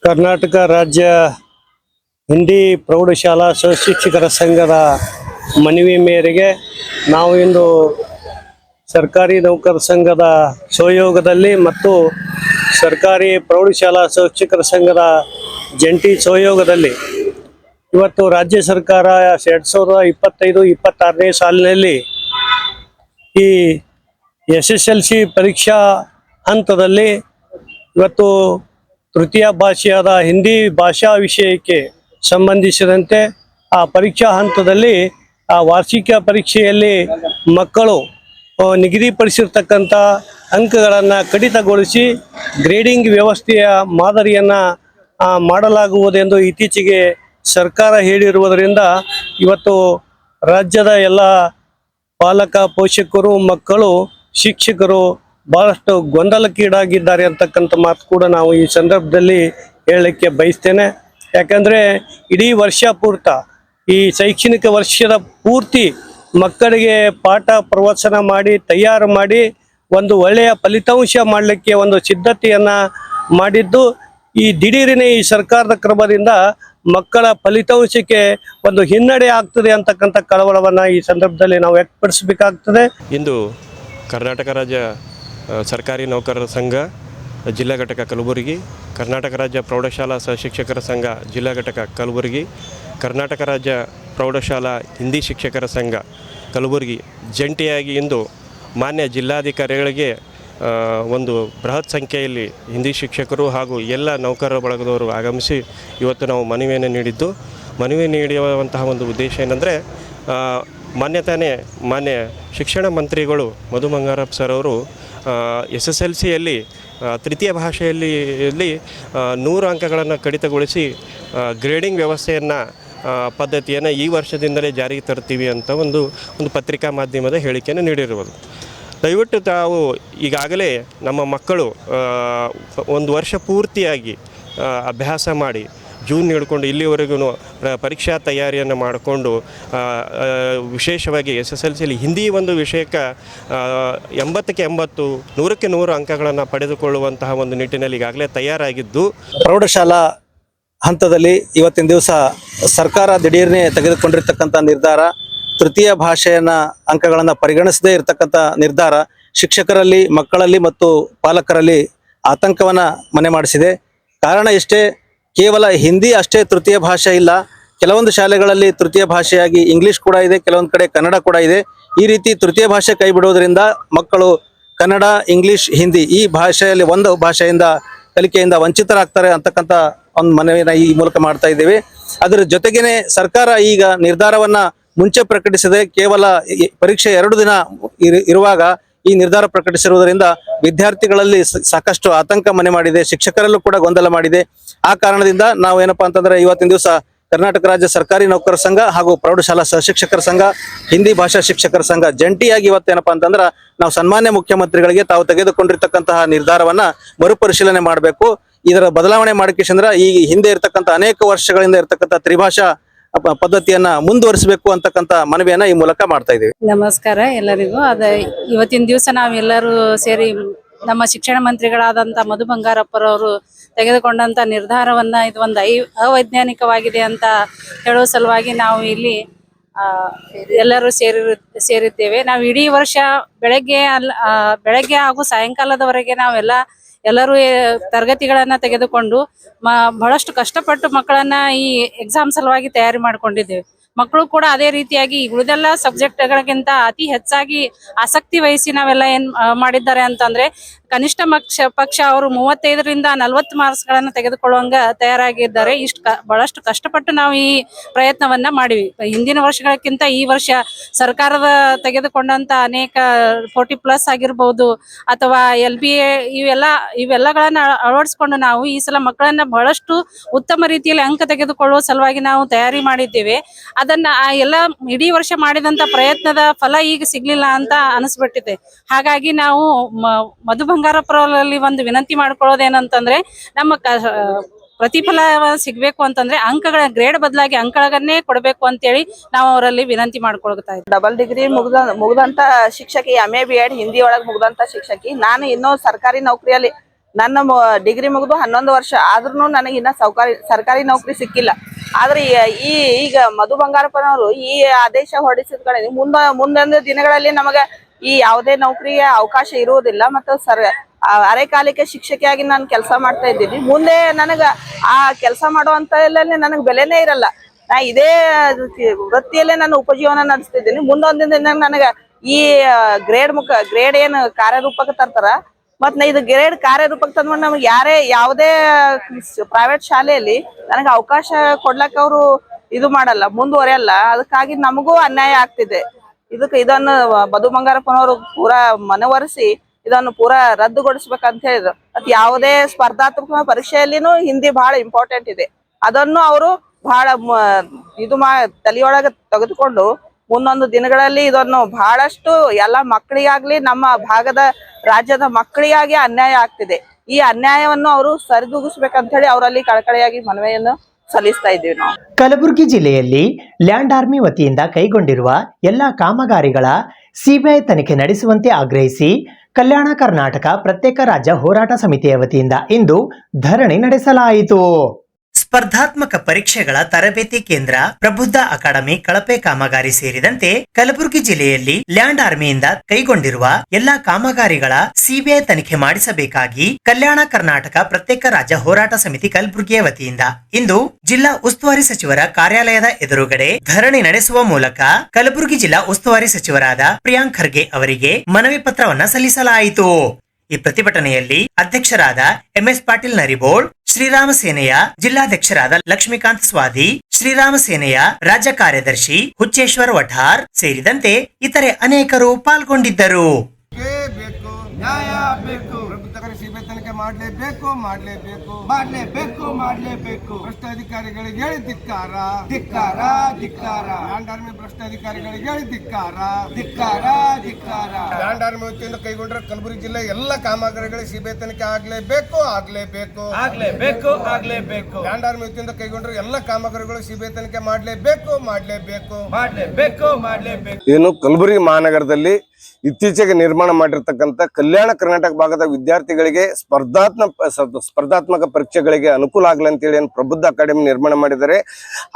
ಕರ್ನಾಟಕ ರಾಜ್ಯ ಹಿಂದಿ ಪ್ರೌಢಶಾಲಾ ಸಹಶಿಕ್ಷಕರ ಸಂಘದ ಮನವಿ ಮೇರೆಗೆ ನಾವು ಇಂದು ಸರ್ಕಾರಿ ನೌಕರ ಸಂಘದ ಸಹಯೋಗದಲ್ಲಿ ಮತ್ತು ಸರ್ಕಾರಿ ಪ್ರೌಢಶಾಲಾ ಶಿಕ್ಷಕರ ಸಂಘದ ಜಂಟಿ ಸಹಯೋಗದಲ್ಲಿ ಇವತ್ತು ರಾಜ್ಯ ಸರ್ಕಾರ 2025-26ನೇ ಸಾಲಿನಲ್ಲಿ ಈ SSLC ಪರೀಕ್ಷಾ ಹಂತದಲ್ಲಿ ಇವತ್ತು ತೃತೀಯ ಭಾಷೆಯಾದ ಹಿಂದಿ ಭಾಷಾ ವಿಷಯಕ್ಕೆ ಸಂಬಂಧಿಸಿದಂತೆ ಆ ಪರೀಕ್ಷಾ ಹಂತದಲ್ಲಿ ಆ ವಾರ್ಷಿಕ ಪರೀಕ್ಷೆಯಲ್ಲಿ ಮಕ್ಕಳು ನಿಗದಿಪಡಿಸಿರ್ತಕ್ಕಂಥ ಅಂಕಗಳನ್ನು ಕಡಿತಗೊಳಿಸಿ ಗ್ರೇಡಿಂಗ್ ವ್ಯವಸ್ಥೆಯ ಮಾದರಿಯನ್ನು ಮಾಡಲಾಗುವುದೆಂದು ಇತ್ತೀಚೆಗೆ ಸರ್ಕಾರ ಹೇಳಿರುವುದರಿಂದ ಇವತ್ತು ರಾಜ್ಯದ ಎಲ್ಲ ಪಾಲಕ ಪೋಷಕರು, ಮಕ್ಕಳು, ಶಿಕ್ಷಕರು ಬಹಳಷ್ಟು ಗೊಂದಲಕ್ಕೀಡಾಗಿದ್ದಾರೆ ಅಂತಕ್ಕಂಥ ಮಾತು ಕೂಡ ನಾವು ಈ ಸಂದರ್ಭದಲ್ಲಿ ಹೇಳಲಿಕ್ಕೆ ಬಯಸ್ತೇನೆ. ಯಾಕಂದರೆ ಇಡೀ ವರ್ಷ ಪೂರ್ತ ಈ ಶೈಕ್ಷಣಿಕ ವರ್ಷದ ಪೂರ್ತಿ ಮಕ್ಕಳಿಗೆ ಪಾಠ ಪ್ರವಚನ ಮಾಡಿ ತಯಾರು ಮಾಡಿ ಒಂದು ಒಳ್ಳೆಯ ಫಲಿತಾಂಶ ಮಾಡಲಿಕ್ಕೆ ಒಂದು ಸಿದ್ಧತೆಯನ್ನು ಮಾಡಿದ್ದು, ಈ ದಿಢೀರಿನ ಈ ಸರ್ಕಾರದ ಕ್ರಮದಿಂದ ಮಕ್ಕಳ ಫಲಿತಾಂಶಕ್ಕೆ ಒಂದು ಹಿನ್ನಡೆ ಆಗ್ತದೆ ಅಂತಕ್ಕಂಥ ಕಳವಳವನ್ನು ಈ ಸಂದರ್ಭದಲ್ಲಿ ನಾವು ವ್ಯಕ್ತಪಡಿಸಬೇಕಾಗ್ತದೆ. ಇಂದು ಕರ್ನಾಟಕ ರಾಜ್ಯ ಸರ್ಕಾರಿ ನೌಕರರ ಸಂಘ ಜಿಲ್ಲಾ ಘಟಕ ಕಲಬುರಗಿ, ಕರ್ನಾಟಕ ರಾಜ್ಯ ಪ್ರೌಢಶಾಲಾ ಸಹಶಿಕ್ಷಕರ ಸಂಘ ಜಿಲ್ಲಾ ಘಟಕ ಕಲಬುರಗಿ, ಕರ್ನಾಟಕ ರಾಜ್ಯ ಪ್ರೌಢಶಾಲಾ ಹಿಂದಿ ಶಿಕ್ಷಕರ ಸಂಘ ಕಲಬುರಗಿ ಜಂಟಿಯಾಗಿ ಇಂದು ಮಾನ್ಯ ಜಿಲ್ಲಾಧಿಕಾರಿಗಳಿಗೆ ಒಂದು ಬೃಹತ್ ಸಂಖ್ಯೆಯಲ್ಲಿ ಹಿಂದಿ ಶಿಕ್ಷಕರು ಹಾಗೂ ಎಲ್ಲ ನೌಕರರ ಬಳಗದವರು ಆಗಮಿಸಿ ಇವತ್ತು ನಾವು ಮನವಿಯನ್ನು ನೀಡಿದ್ದು, ಮನವಿ ನೀಡುವಂತಹ ಒಂದು ಉದ್ದೇಶ ಏನಂದರೆ ಮಾನ್ಯ ಶಿಕ್ಷಣ ಮಂತ್ರಿಗಳು ಮಧು ಬಂಗಾರಪ್ಪ ಸರ್ ಅವರು SSLCಯಲ್ಲಿ ತೃತೀಯ ಭಾಷೆಯಲ್ಲಿ 100 ಅಂಕಗಳನ್ನು ಕಡಿತಗೊಳಿಸಿ ಗ್ರೇಡಿಂಗ್ ವ್ಯವಸ್ಥೆಯನ್ನು ಪದ್ಧತಿಯನ್ನು ಈ ವರ್ಷದಿಂದಲೇ ಜಾರಿಗೆ ತರ್ತೀವಿ ಅಂತ ಒಂದು ಪತ್ರಿಕಾ ಮಾಧ್ಯಮದ ಹೇಳಿಕೆಯನ್ನು ನೀಡಿರುವುದು. ದಯವಿಟ್ಟು ತಾವು ಈಗಾಗಲೇ ನಮ್ಮ ಮಕ್ಕಳು ಒಂದು ವರ್ಷ ಪೂರ್ತಿಯಾಗಿ ಅಭ್ಯಾಸ ಮಾಡಿ ಜೂನ್ ಹಿಡ್ಕೊಂಡು ಇಲ್ಲಿವರೆಗೂ ಪರೀಕ್ಷಾ ತಯಾರಿಯನ್ನು ಮಾಡಿಕೊಂಡು ವಿಶೇಷವಾಗಿ SSLCಯಲ್ಲಿ ಹಿಂದಿ ಒಂದು ವಿಷಯಕ್ಕೆ 80ಕ್ಕೆ 80, 100ಕ್ಕೆ 100 ಅಂಕಗಳನ್ನು ಪಡೆದುಕೊಳ್ಳುವಂತಹ ಒಂದು ನಿಟ್ಟಿನಲ್ಲಿ ಈಗಾಗಲೇ ತಯಾರಾಗಿದ್ದು, ಪ್ರೌಢಶಾಲಾ ಹಂತದಲ್ಲಿ ಇವತ್ತಿನ ದಿವಸ ಸರ್ಕಾರ ದಿಢೀರ್ನೆ ತೆಗೆದುಕೊಂಡಿರ್ತಕ್ಕಂಥ ನಿರ್ಧಾರ, ತೃತೀಯ ಭಾಷೆಯನ್ನ ಅಂಕಗಳನ್ನು ಪರಿಗಣಿಸದೇ ಇರತಕ್ಕಂಥ ನಿರ್ಧಾರ ಶಿಕ್ಷಕರಲ್ಲಿ, ಮಕ್ಕಳಲ್ಲಿ ಮತ್ತು ಪಾಲಕರಲ್ಲಿ ಆತಂಕವನ್ನು ಮನೆ ಮಾಡಿಸಿದೆ. ಕಾರಣ ಇಷ್ಟೇ, ಕೇವಲ ಹಿಂದಿ ಅಷ್ಟೇ ತೃತೀಯ ಭಾಷೆ ಇಲ್ಲ, ಕೆಲವೊಂದು ಶಾಲೆಗಳಲ್ಲಿ ತೃತೀಯ ಭಾಷೆಯಾಗಿ ಇಂಗ್ಲಿಷ್ ಕೂಡ ಇದೆ, ಕೆಲವೊಂದು ಕಡೆ ಕನ್ನಡ ಕೂಡ ಇದೆ. ಈ ರೀತಿ ತೃತೀಯ ಭಾಷೆ ಕೈ ಬಿಡೋದ್ರಿಂದ ಮಕ್ಕಳು ಕನ್ನಡ, ಇಂಗ್ಲಿಷ್, ಹಿಂದಿ ಈ ಭಾಷೆಯಲ್ಲಿ ಒಂದು ಭಾಷೆಯಿಂದ ಕಲಿಕೆಯಿಂದ ವಂಚಿತರಾಗ್ತಾರೆ ಅಂತಕ್ಕಂಥ ಒಂದು ಮನವಿಯನ್ನು ಈ ಮೂಲಕ ಮಾಡ್ತಾ ಇದ್ದೇವೆ. ಅದರ ಜೊತೆಗೇನೆ ಸರ್ಕಾರ ಈಗ ನಿರ್ಧಾರವನ್ನ ಮುಂಚೆ ಪ್ರಕಟಿಸದೆ ಕೇವಲ ಪರೀಕ್ಷೆ 2 ದಿನ ಇರುವಾಗ ಈ ನಿರ್ಧಾರ ಪ್ರಕಟಿಸಿರುವುದರಿಂದ ವಿದ್ಯಾರ್ಥಿಗಳಲ್ಲಿ ಸಾಕಷ್ಟು ಆತಂಕ ಮನೆ ಮಾಡಿದೆ, ಶಿಕ್ಷಕರಲ್ಲೂ ಕೂಡ ಗೊಂದಲ ಮಾಡಿದೆ. ಆ ಕಾರಣದಿಂದ ನಾವು ಏನಪ್ಪಾ ಅಂತಂದ್ರೆ ಇವತ್ತಿನ ದಿವಸ ಕರ್ನಾಟಕ ರಾಜ್ಯ ಸರ್ಕಾರಿ ನೌಕರರ ಸಂಘ ಹಾಗೂ ಪ್ರೌಢಶಾಲಾ ಸಹಶಿಕ್ಷಕರ ಸಂಘ, ಹಿಂದಿ ಭಾಷಾ ಶಿಕ್ಷಕರ ಸಂಘ ಜಂಟಿಯಾಗಿ ಇವತ್ತೇನಪ್ಪಾ ಅಂತಂದ್ರೆ ನಾವು ಸನ್ಮಾನ್ಯ ಮುಖ್ಯಮಂತ್ರಿಗಳಿಗೆ ತಾವು ತೆಗೆದುಕೊಂಡಿರ್ತಕ್ಕಂತಹ ನಿರ್ಧಾರವನ್ನ ಮರುಪರಿಶೀಲನೆ ಮಾಡಬೇಕು. ಇದರ ಬದಲಾವಣೆ ಮಾಡಿಕೆಂದ್ರ ಈ ಹಿಂದೆ ಇರತಕ್ಕಂಥ ಅನೇಕ ವರ್ಷಗಳಿಂದ ಇರತಕ್ಕಂಥ ತ್ರಿಭಾಷಾ ಪದ್ಧತಿಯನ್ನ ಮುಂದುವರಿಸಬೇಕು ಅಂತಕ್ಕಂಥ ಮನವಿಯನ್ನ ಈ ಮೂಲಕ ಮಾಡ್ತಾ ಇದ್ದೀವಿ. ನಮಸ್ಕಾರ ಎಲ್ಲರಿಗೂ. ಇವತ್ತಿನ ದಿವಸ ನಾವೆಲ್ಲರೂ ಸೇರಿ ನಮ್ಮ ಶಿಕ್ಷಣ ಮಂತ್ರಿಗಳಾದಂಥ ಮಧು ಬಂಗಾರಪ್ಪರವರು ತೆಗೆದುಕೊಂಡಂತ ನಿರ್ಧಾರವನ್ನ ಇದು ಒಂದು ಅವೈಜ್ಞಾನಿಕವಾಗಿದೆ ಅಂತ ಹೇಳೋ ಸಲುವಾಗಿ ನಾವು ಇಲ್ಲಿ ಎಲ್ಲರೂ ಸೇರಿದ್ದೇವೆ. ನಾವು ಇಡೀ ವರ್ಷ ಬೆಳಗ್ಗೆ ಹಾಗೂ ಸಾಯಂಕಾಲದವರೆಗೆ ಎಲ್ಲರೂ ತರಗತಿಗಳನ್ನ ತೆಗೆದುಕೊಂಡು ಬಹಳಷ್ಟು ಕಷ್ಟಪಟ್ಟು ಮಕ್ಕಳನ್ನ ಈ ಎಕ್ಸಾಮ್ ಸಲುವಾಗಿ ತಯಾರಿ ಮಾಡ್ಕೊಂಡಿದ್ದೇವೆ. ಮಕ್ಕಳು ಕೂಡ ಅದೇ ರೀತಿಯಾಗಿ ಉಳಿದೆಲ್ಲ ಸಬ್ಜೆಕ್ಟ್ಗಳಿಗಿಂತ ಅತಿ ಹೆಚ್ಚಾಗಿ ಆಸಕ್ತಿ ವಹಿಸಿ ನಾವೆಲ್ಲ ಏನ್ ಮಾಡಿದ್ದಾರೆ ಅಂತಂದ್ರೆ ಕನಿಷ್ಠ ಪಕ್ಷ ಅವರು 35ರಿಂದ 40 ಮಾರ್ಕ್ಸ್ಗಳನ್ನು ತೆಗೆದುಕೊಳ್ಳುವಂಗ ತಯಾರಾಗಿದ್ದಾರೆ. ಬಹಳಷ್ಟು ಕಷ್ಟಪಟ್ಟು ನಾವು ಈ ಪ್ರಯತ್ನವನ್ನ ಮಾಡಿವಿ. ಹಿಂದಿನ ವರ್ಷಗಳಕ್ಕಿಂತ ಈ ವರ್ಷ ಸರ್ಕಾರದ ತೆಗೆದುಕೊಂಡಂತ ಅನೇಕ 40+ ಆಗಿರ್ಬಹುದು ಅಥವಾ LBA ಇವೆಲ್ಲಗಳನ್ನ ಅಳವಡಿಸಿಕೊಂಡು ನಾವು ಈ ಸಲ ಮಕ್ಕಳನ್ನ ಬಹಳಷ್ಟು ಉತ್ತಮ ರೀತಿಯಲ್ಲಿ ಅಂಕ ತೆಗೆದುಕೊಳ್ಳುವ ಸಲುವಾಗಿ ನಾವು ತಯಾರಿ ಮಾಡಿದ್ದೇವೆ. ಅದನ್ನ ಎಲ್ಲ ಇಡೀ ವರ್ಷ ಮಾಡಿದಂತ ಪ್ರಯತ್ನದ ಫಲ ಈಗ ಸಿಗ್ಲಿಲ್ಲ ಅಂತ ಅನಿಸ್ಬಿಟ್ಟಿದೆ. ಹಾಗಾಗಿ ನಾವು ಮಧು ಬಂಗಾರಪ್ಪರಲ್ಲಿ ಒಂದು ವಿನಂತಿ ಮಾಡ್ಕೊಳ್ಳೋದೇನಂತಂದ್ರೆ ನಮ್ಮ ಪ್ರತಿಫಲ ಸಿಗ್ಬೇಕು ಅಂತಂದ್ರೆ ಅಂಕಗಳ ಗ್ರೇಡ್ ಬದಲಾಗಿ ಅಂಕಗಳನ್ನೇ ಕೊಡಬೇಕು ಅಂತೇಳಿ ನಾವು ಅವರಲ್ಲಿ ವಿನಂತಿ ಮಾಡ್ಕೊಳ್ತಾ ಇದ್ದೀವಿ. ಡಬಲ್ ಡಿಗ್ರಿ ಮುಗ್ದಂತ ಶಿಕ್ಷಕಿ, MA BEd ಹಿಂದಿ ಒಳಗೆ ಮುಗ್ದಂತ ಶಿಕ್ಷಕಿ. ನಾನು ಇನ್ನೂ ಸರ್ಕಾರಿ ನೌಕರಿಯಲ್ಲಿ ನನ್ನ ಡಿಗ್ರಿ ಮುಗಿದು 11 ವರ್ಷ ಆದ್ರೂ ನನಗೆ ಇನ್ನ ಸರ್ಕಾರಿ ನೌಕರಿ ಸಿಕ್ಕಿಲ್ಲ. ಆದ್ರೆ ಈಗ ಮಧು ಬಂಗಾರಪ್ಪನವರು ಈ ಆದೇಶ ಹೊರಡಿಸಿದ ಕಡೆ ಮುಂದೊಂದು ದಿನಗಳಲ್ಲಿ ನಮಗೆ ಈ ಯಾವುದೇ ನೌಕರಿಗೆ ಅವಕಾಶ ಇರುವುದಿಲ್ಲ. ಮತ್ತು ಅರೆಕಾಲಿಕ ಶಿಕ್ಷಕಿಯಾಗಿ ನಾನು ಕೆಲಸ ಮಾಡ್ತಾ ಇದ್ದೀನಿ. ಮುಂದೆ ನನಗ ಆ ಕೆಲಸ ಮಾಡುವಂತಲ್ಲಿ ನನಗೆ ಬೆಲೆನೇ ಇರಲ್ಲ. ನಾ ಇದೇ ವೃತ್ತಿಯಲ್ಲೇ ನಾನು ಉಪಜೀವನ ನಡೆಸ್ತಿದ್ದೀನಿ. ಮುಂದೊಂದಿನ ದಿನ ನನಗೆ ಈ ಗ್ರೇಡ್ ಏನು ಕಾರ್ಯರೂಪಕ್ಕೆ ತರ್ತಾರ, ಮತ್ ಇದು ಗ್ರೇಡ್ ಕಾರ್ಯರೂಪಕ್ಕೆ ತಂದ್ಮೇಲೆ ನಮ್ಗೆ ಯಾವುದೇ ಪ್ರೈವೇಟ್ ಶಾಲೆಯಲ್ಲಿ ನನಗೆ ಅವಕಾಶ ಕೊಡ್ಲಕ್ಕ ಅವರು ಇದು ಮಾಡಲ್ಲ, ಮುಂದುವರೆಯಲ್ಲ. ಅದಕ್ಕಾಗಿ ನಮಗೂ ಅನ್ಯಾಯ ಆಗ್ತಿದೆ. ಇದನ್ನು ಮಧು ಬಂಗಾರಪ್ಪನವರು ಪೂರಾ ಮನವರಿಸಿ ಇದನ್ನು ಪೂರಾ ರದ್ದುಗೊಳಿಸ್ಬೇಕಂತ ಹೇಳಿದ್ರು. ಮತ್ ಯಾವುದೇ ಸ್ಪರ್ಧಾತ್ಮಕ ಪರೀಕ್ಷೆಯಲ್ಲಿನೂ ಹಿಂದಿ ಬಹಳ ಇಂಪಾರ್ಟೆಂಟ್ ಇದೆ. ಅದನ್ನು ಅವರು ಬಹಳ ತಲೆಯೊಳಗೆ ತೆಗೆದುಕೊಂಡು ಮುಂದೊಂದು ದಿನಗಳಲ್ಲಿ ಇದನ್ನು ಬಹಳಷ್ಟು ಎಲ್ಲ ಮಕ್ಕಳಿಗಾಗ್ಲಿ ನಮ್ಮ ಭಾಗದ ರಾಜ್ಯದ ಮಕ್ಕಳಿಗಾಗಿ ಅನ್ಯಾಯ ಆಗ್ತಿದೆ. ಈ ಅನ್ಯಾಯವನ್ನು ಅವರು ಸರಿದೂಗಿಸ್ಬೇಕಂತ ಹೇಳಿ ಅವರಲ್ಲಿ ಕಳಕಳಿಯಾಗಿ ಮನವಿಯನ್ನು ಸಲ್ಲಿಸ್ತಾ ಇದ್ದೀವಿ ನಾವು. ಕಲಬುರಗಿ ಜಿಲ್ಲೆಯಲ್ಲಿ ಲ್ಯಾಂಡ್ ಆರ್ಮಿ ವತಿಯಿಂದ ಕೈಗೊಂಡಿರುವ ಎಲ್ಲಾ ಕಾಮಗಾರಿಗಳ ಸಿಬಿಐ ತನಿಖೆ ನಡೆಸುವಂತೆ ಆಗ್ರಹಿಸಿ ಕಲ್ಯಾಣ ಕರ್ನಾಟಕ ಪ್ರತ್ಯೇಕ ರಾಜ್ಯ ಹೋರಾಟ ಸಮಿತಿಯ ವತಿಯಿಂದ ಇಂದು ಧರಣಿ ನಡೆಸಲಾಯಿತು. ಸ್ಪರ್ಧಾತ್ಮಕ ಪರೀಕ್ಷೆಗಳ ತರಬೇತಿ ಕೇಂದ್ರ, ಪ್ರಬುದ್ಧ ಅಕಾಡೆಮಿ ಕಳಪೆ ಕಾಮಗಾರಿ ಸೇರಿದಂತೆ ಕಲಬುರಗಿ ಜಿಲ್ಲೆಯಲ್ಲಿ ಲ್ಯಾಂಡ್ ಆರ್ಮಿಯಿಂದ ಕೈಗೊಂಡಿರುವ ಎಲ್ಲಾ ಕಾಮಗಾರಿಗಳ ಸಿಬಿಐ ತನಿಖೆ ಮಾಡಿಸಬೇಕಾಗಿ ಕಲ್ಯಾಣ ಕರ್ನಾಟಕ ಪ್ರತ್ಯೇಕ ರಾಜ್ಯ ಹೋರಾಟ ಸಮಿತಿ ಕಲಬುರಗಿಯ ವತಿಯಿಂದ ಇಂದು ಜಿಲ್ಲಾ ಉಸ್ತುವಾರಿ ಸಚಿವರ ಕಾರ್ಯಾಲಯದ ಎದುರುಗಡೆ ಧರಣಿ ನಡೆಸುವ ಮೂಲಕ ಕಲಬುರಗಿ ಜಿಲ್ಲಾ ಉಸ್ತುವಾರಿ ಸಚಿವರಾದ ಪ್ರಿಯಾಂಕ್ ಖರ್ಗೆ ಅವರಿಗೆ ಮನವಿ ಪತ್ರವನ್ನ ಸಲ್ಲಿಸಲಾಯಿತು. ಈ ಪ್ರತಿಭಟನೆಯಲ್ಲಿ ಅಧ್ಯಕ್ಷರಾದ MS ಪಾಟೀಲ್ ನರಿಬೋಳ್, ಶ್ರೀರಾಮ ಸೇನೆಯ ಜಿಲ್ಲಾಧ್ಯಕ್ಷರಾದ ಲಕ್ಷ್ಮೀಕಾಂತ್ ಸ್ವಾದಿ, ಶ್ರೀರಾಮ ಸೇನೆಯ ರಾಜ್ಯ ಕಾರ್ಯದರ್ಶಿ ಹುಚ್ಚೇಶ್ವರ್ ವಠಾರ್ ಸೇರಿದಂತೆ ಇತರೆ ಅನೇಕರು ಪಾಲ್ಗೊಂಡಿದ್ದರು. ನ್ಯಾಯ ಬೇಕು, ಸಿಬಿಐ ತನಿಖೆ ಮಾಡಲೇಬೇಕು. ಭ್ರಷ್ಟಾಧಿಕಾರಿಗಳಿಗೆ ಹೇಳಿ ಧಿಕ್ಕಾರ. ಲ್ಯಾಂಡ್ ಆರ್ಮಿ ಭ್ರಷ್ಟಾಧಿಕಾರಿಗಳಿಗೆ ಹೇಳಿ ಧಿಕ್ಕಾರ. ಲ್ಯಾಂಡ್ ಆರ್ಮಿ ವತಿಯಿಂದ ಕೈಗೊಂಡ್ರೆ ಕಲಬುರಗಿ ಜಿಲ್ಲೆ ಎಲ್ಲ ಕಾಮಗಾರಿಗಳಿಗೆ ಸಿಬಿಐ ತನಿಖೆ ಆಗ್ಲೇಬೇಕು. ಲ್ಯಾಂಡ್ ಆರ್ಮಿ ವತಿಯಿಂದ ಕೈಗೊಂಡ್ರೆ ಎಲ್ಲ ಕಾಮಗಾರಿಗಳು ಸಿಬಿಐ ತನಿಖೆ ಮಾಡಲೇಬೇಕು. ಏನು ಕಲಬುರಗಿ ಮಹಾನಗರದಲ್ಲಿ ಇತ್ತೀಚೆಗೆ ನಿರ್ಮಾಣ ಮಾಡಿರ್ತಕ್ಕಂಥ ಕಲ್ಯಾಣ ಕರ್ನಾಟಕ ಭಾಗದ ವಿದ್ಯಾರ್ಥಿಗಳಿಗೆ ಸ್ಪರ್ಧಾತ್ಮಕ ಪರೀಕ್ಷೆಗಳಿಗೆ ಅನುಕೂಲ ಆಗಲಿ ಅಂತೇಳಿ ಏನು ಪ್ರಬುದ್ಧ ಅಕಾಡೆಮಿ ನಿರ್ಮಾಣ ಮಾಡಿದ್ದಾರೆ.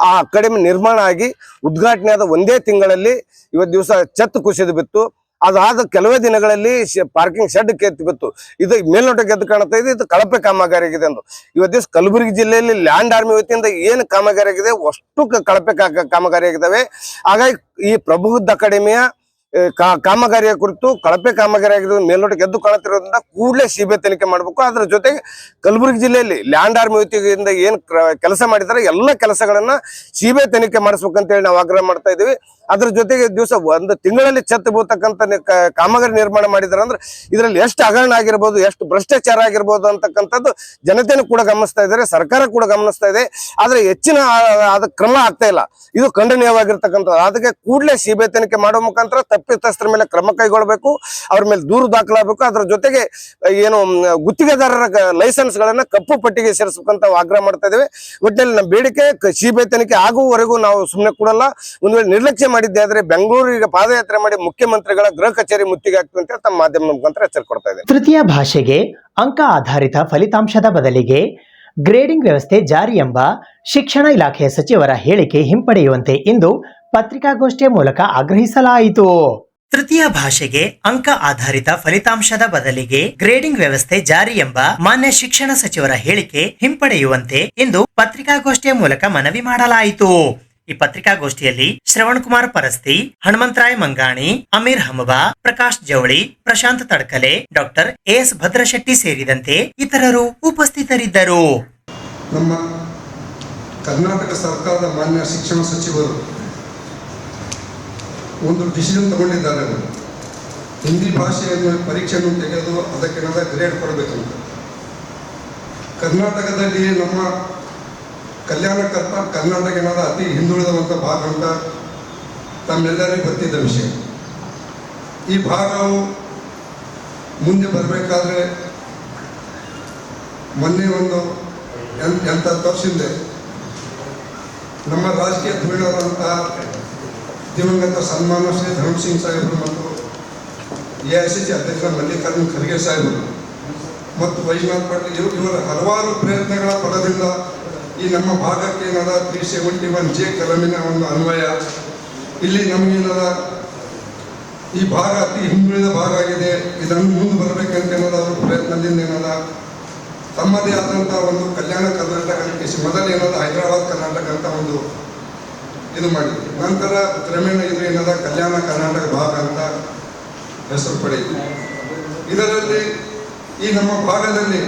ಆ ಅಕಾಡೆಮಿ ನಿರ್ಮಾಣ ಆಗಿ ಉದ್ಘಾಟನೆ ಆದ ಒಂದೇ ತಿಂಗಳಲ್ಲಿ ಇವತ್ತು ದಿವಸ ಛತ್ ಕುಸಿದು ಬಿತ್ತು. ಅದಾದ ಕೆಲವೇ ದಿನಗಳಲ್ಲಿ ಪಾರ್ಕಿಂಗ್ ಶೆಡ್ ಕೆತ್ತಿ ಬಿತ್ತು. ಇದು ಮೇಲ್ನೋಟಕ್ಕೆ ಎದ್ದು ಕಾಣ್ತಾ ಇದೆ, ಇದು ಕಳಪೆ ಕಾಮಗಾರಿ ಆಗಿದೆ ಎಂದು. ಇವತ್ತು ದಿವಸ ಕಲಬುರಗಿ ಜಿಲ್ಲೆಯಲ್ಲಿ ಲ್ಯಾಂಡ್ ಆರ್ಮಿ ವತಿಯಿಂದ ಏನು ಕಾಮಗಾರಿ ಆಗಿದೆ ಅಷ್ಟು ಕಳಪೆ ಕಾಮಗಾರಿ ಆಗಿದ್ದಾವೆ. ಹಾಗಾಗಿ ಈ ಪ್ರಬುದ್ಧ ಅಕಾಡೆಮಿಯ ಕಾಮಗಾರಿಯ ಕುರಿತು ಕಳಪೆ ಕಾಮಗಾರಿ ಆಗಿರೋದು ಮೇಲ್ನೋಟಕ್ಕೆ ಎದ್ದು ಕಾಣುತ್ತಿರೋದ್ರಿಂದ ಕೂಡಲೇ ಸಿಬಿಐ ತನಿಖೆ ಮಾಡಬೇಕು. ಅದರ ಜೊತೆಗೆ ಕಲಬುರಗಿ ಜಿಲ್ಲೆಯಲ್ಲಿ ಲ್ಯಾಂಡ್ ಆರ್ಮಿ ವತಿಯಿಂದ ಏನು ಕೆಲಸ ಮಾಡಿದ್ದಾರೆ ಎಲ್ಲ ಕೆಲಸಗಳನ್ನ ಸಿಬಿಐ ತನಿಖೆ ಮಾಡಿಸ್ಬೇಕಂತ ಹೇಳಿ ನಾವು ಆಗ್ರಹ ಮಾಡ್ತಾ ಇದೀವಿ. ಅದ್ರ ಜೊತೆಗೆ ದಿವಸ ಒಂದು ತಿಂಗಳಲ್ಲಿ ಛತ್ ಬೀಳ್ತಕ್ಕಂಥ ಕಾಮಗಾರಿ ನಿರ್ಮಾಣ ಮಾಡಿದಾರೆ ಅಂದ್ರೆ ಇದರಲ್ಲಿ ಎಷ್ಟು ಹಗರಣ ಆಗಿರ್ಬೋದು, ಎಷ್ಟು ಭ್ರಷ್ಟಾಚಾರ ಆಗಿರ್ಬೋದು ಅಂತಕ್ಕಂಥದ್ದು ಜನತೆನೂ ಕೂಡ ಗಮನಿಸ್ತಾ ಇದ್ದಾರೆ, ಸರ್ಕಾರ ಕೂಡ ಗಮನಿಸ್ತಾ ಇದೆ. ಆದ್ರೆ ಹೆಚ್ಚಿನ ಅದ ಕ್ರಮ ಆಗ್ತಾ ಇಲ್ಲ. ಇದು ಖಂಡನೀಯವಾಗಿರ್ತಕ್ಕಂಥದ್ದು. ಅದಕ್ಕೆ ಕೂಡಲೇ ಸಿಬಿಐ ತನಿಖೆ ಮಾಡುವ ಮುಖಾಂತರ ತಪ್ಪಿತಸ್ಥರ ಮೇಲೆ ಕ್ರಮ ಕೈಗೊಳ್ಳಬೇಕು, ಅವ್ರ ಮೇಲೆ ದೂರು ದಾಖಲಾಗಬೇಕು. ಅದ್ರ ಜೊತೆಗೆ ಏನು ಗುತ್ತಿಗೆದಾರರ ಲೈಸೆನ್ಸ್ ಗಳನ್ನ ಕಪ್ಪು ಪಟ್ಟಿಗೆ ಸೇರಿಸಬೇಕಂತ ಆಗ್ರಹ ಮಾಡ್ತಾ ಇದ್ದೇವೆ. ಒಟ್ಟಿನಲ್ಲಿ ನಮ್ಮ ಬೇಡಿಕೆ ಸಿಬಿಐ ತನಿಖೆ ಆಗುವವರೆಗೂ ನಾವು ಸುಮ್ಮನೆ ಕೊಡಲ್ಲ. ಒಂದು ವೇಳೆ ನಿರ್ಲಕ್ಷ್ಯ ಮಾಡಿದ್ದೆ ಆದ್ರೆ ಬೆಂಗಳೂರಿಗೆ ಪಾದಯಾತ್ರೆ ಮಾಡಿ ಮುಖ್ಯಮಂತ್ರಿಗಳ ಗೃಹ ಕಚೇರಿ ಮುತ್ತಿಗೆ ಆಗ್ತದೆ ಅಂತ ತಮ್ಮ ಮಾಧ್ಯಮದ ಮುಖಾಂತರ ಎಚ್ಚರಿಕೆ ಕೊಡ್ತಾ ಇದೆ. ತೃತೀಯ ಭಾಷೆಗೆ ಅಂಕ ಆಧಾರಿತ ಫಲಿತಾಂಶದ ಬದಲಿಗೆ ಗ್ರೇಡಿಂಗ್ ವ್ಯವಸ್ಥೆ ಜಾರಿ ಎಂಬ ಶಿಕ್ಷಣ ಇಲಾಖೆಯ ಸಚಿವರ ಹೇಳಿಕೆ ಹಿಂಪಡೆಯುವಂತೆ ಇಂದು ಪತ್ರಿಕಾಗೋಷ್ಠಿಯ ಮೂಲಕ ಆಗ್ರಹಿಸಲಾಯಿತು. ತೃತೀಯ ಭಾಷೆಗೆ ಅಂಕ ಆಧಾರಿತ ಫಲಿತಾಂಶದ ಬದಲಿಗೆ ಗ್ರೇಡಿಂಗ್ ವ್ಯವಸ್ಥೆ ಜಾರಿ ಎಂಬ ಮಾನ್ಯ ಶಿಕ್ಷಣ ಸಚಿವರ ಹೇಳಿಕೆ ಹಿಂಪಡೆಯುವಂತೆ ಇಂದು ಪತ್ರಿಕಾಗೋಷ್ಠಿಯ ಮೂಲಕ ಮನವಿ ಮಾಡಲಾಯಿತು. ಈ ಪತ್ರಿಕಾಗೋಷ್ಠಿಯಲ್ಲಿ ಶ್ರವಣ್ ಕುಮಾರ್ ಪರಸ್ತಿ, ಹನುಮಂತರಾಯ್ ಮಂಗಾಣಿ, ಅಮೀರ್ ಹಮಬಾ, ಪ್ರಕಾಶ್ ಜವಳಿ, ಪ್ರಶಾಂತ್ ತಡ್ಕಲೆ, ಡಾಕ್ಟರ್ ಎಸ್ ಭದ್ರಶೆಟ್ಟಿ ಸೇರಿದಂತೆ ಇತರರು ಉಪಸ್ಥಿತರಿದ್ದರು. ನಮ್ಮ ಕರ್ನಾಟಕ ಸರ್ಕಾರದ ಮಾನ್ಯ ಶಿಕ್ಷಣ ಸಚಿವರು ಒಂದು ಡಿಸಿಷನ್ ತಗೊಂಡಿದ್ದಾರೆ. ಹಿಂದಿ ಭಾಷೆಯನ್ನು ಪರೀಕ್ಷೆಯನ್ನು ತೆಗೆದು ಅದಕ್ಕೆ ಗ್ರೇಡ್ ಕೊಡಬೇಕಂತ. ಕರ್ನಾಟಕದಲ್ಲಿ ನಮ್ಮ ಕರ್ನಾಟಕ ಅತಿ ಹಿಂದುಳಿದಂಥ ಭಾಗ ಅಂತ ತಮ್ಮೆಲ್ಲರಿಗೂ ಗೊತ್ತಿದ್ದ ವಿಷಯ. ಈ ಭಾಗವು ಮುಂದೆ ಬರಬೇಕಾದ್ರೆ ಮೊನ್ನೆ ಒಂದು 8 ವರ್ಷದಿಂದ ನಮ್ಮ ರಾಜಕೀಯ ಧುರೀಣರಾದಂತಹ ದಿವಂಗತ ಸನ್ಮಾನ ಶ್ರೀ ಧರ್ಮ್ ಸಿಂಗ್ ಸಾಹೇಬರು ಮತ್ತು AICC ಅಧ್ಯಕ್ಷ ಮಲ್ಲಿಕಾರ್ಜುನ್ ಖರ್ಗೆ ಸಾಹೇಬರು ಮತ್ತು ವೈಜನಾಥ್ ಪಾಟೀಲ್ ಇವರ ಹಲವಾರು ಪ್ರಯತ್ನಗಳ ಫಲದಿಂದ ಈ ನಮ್ಮ ಭಾಗಕ್ಕೆ 371J ಕಲಮಿನ ಒಂದು ಅನ್ವಯ ಇಲ್ಲಿ ನಮಗೇನದ ಈ ಭಾಗ ಅತಿ ಹಿಂದುಳಿದ ಭಾಗ ಆಗಿದೆ. ಇದನ್ನು ಮುಂದೆ ಬರಬೇಕಂತ ಅವರ ಪ್ರಯತ್ನದಿಂದ ತಮ್ಮದೇ ಆದಂಥ ಒಂದು ಕಲ್ಯಾಣ ಕರ್ನಾಟಕ ಮೊದಲೇನದ ಹೈದರಾಬಾದ್ ಕರ್ನಾಟಕ ಅಂತ ಒಂದು ಇದು ಮಾಡಿದ್ರು. ನಂತರ ಕ್ರಮೇಣ ಇದು ಕಲ್ಯಾಣ ಕರ್ನಾಟಕ ಭಾಗ ಅಂತ ಹೆಸರು ಪಡೆಯಿತು. ಇದರಲ್ಲಿ ಈ ನಮ್ಮ ಭಾಗದಲ್ಲಿ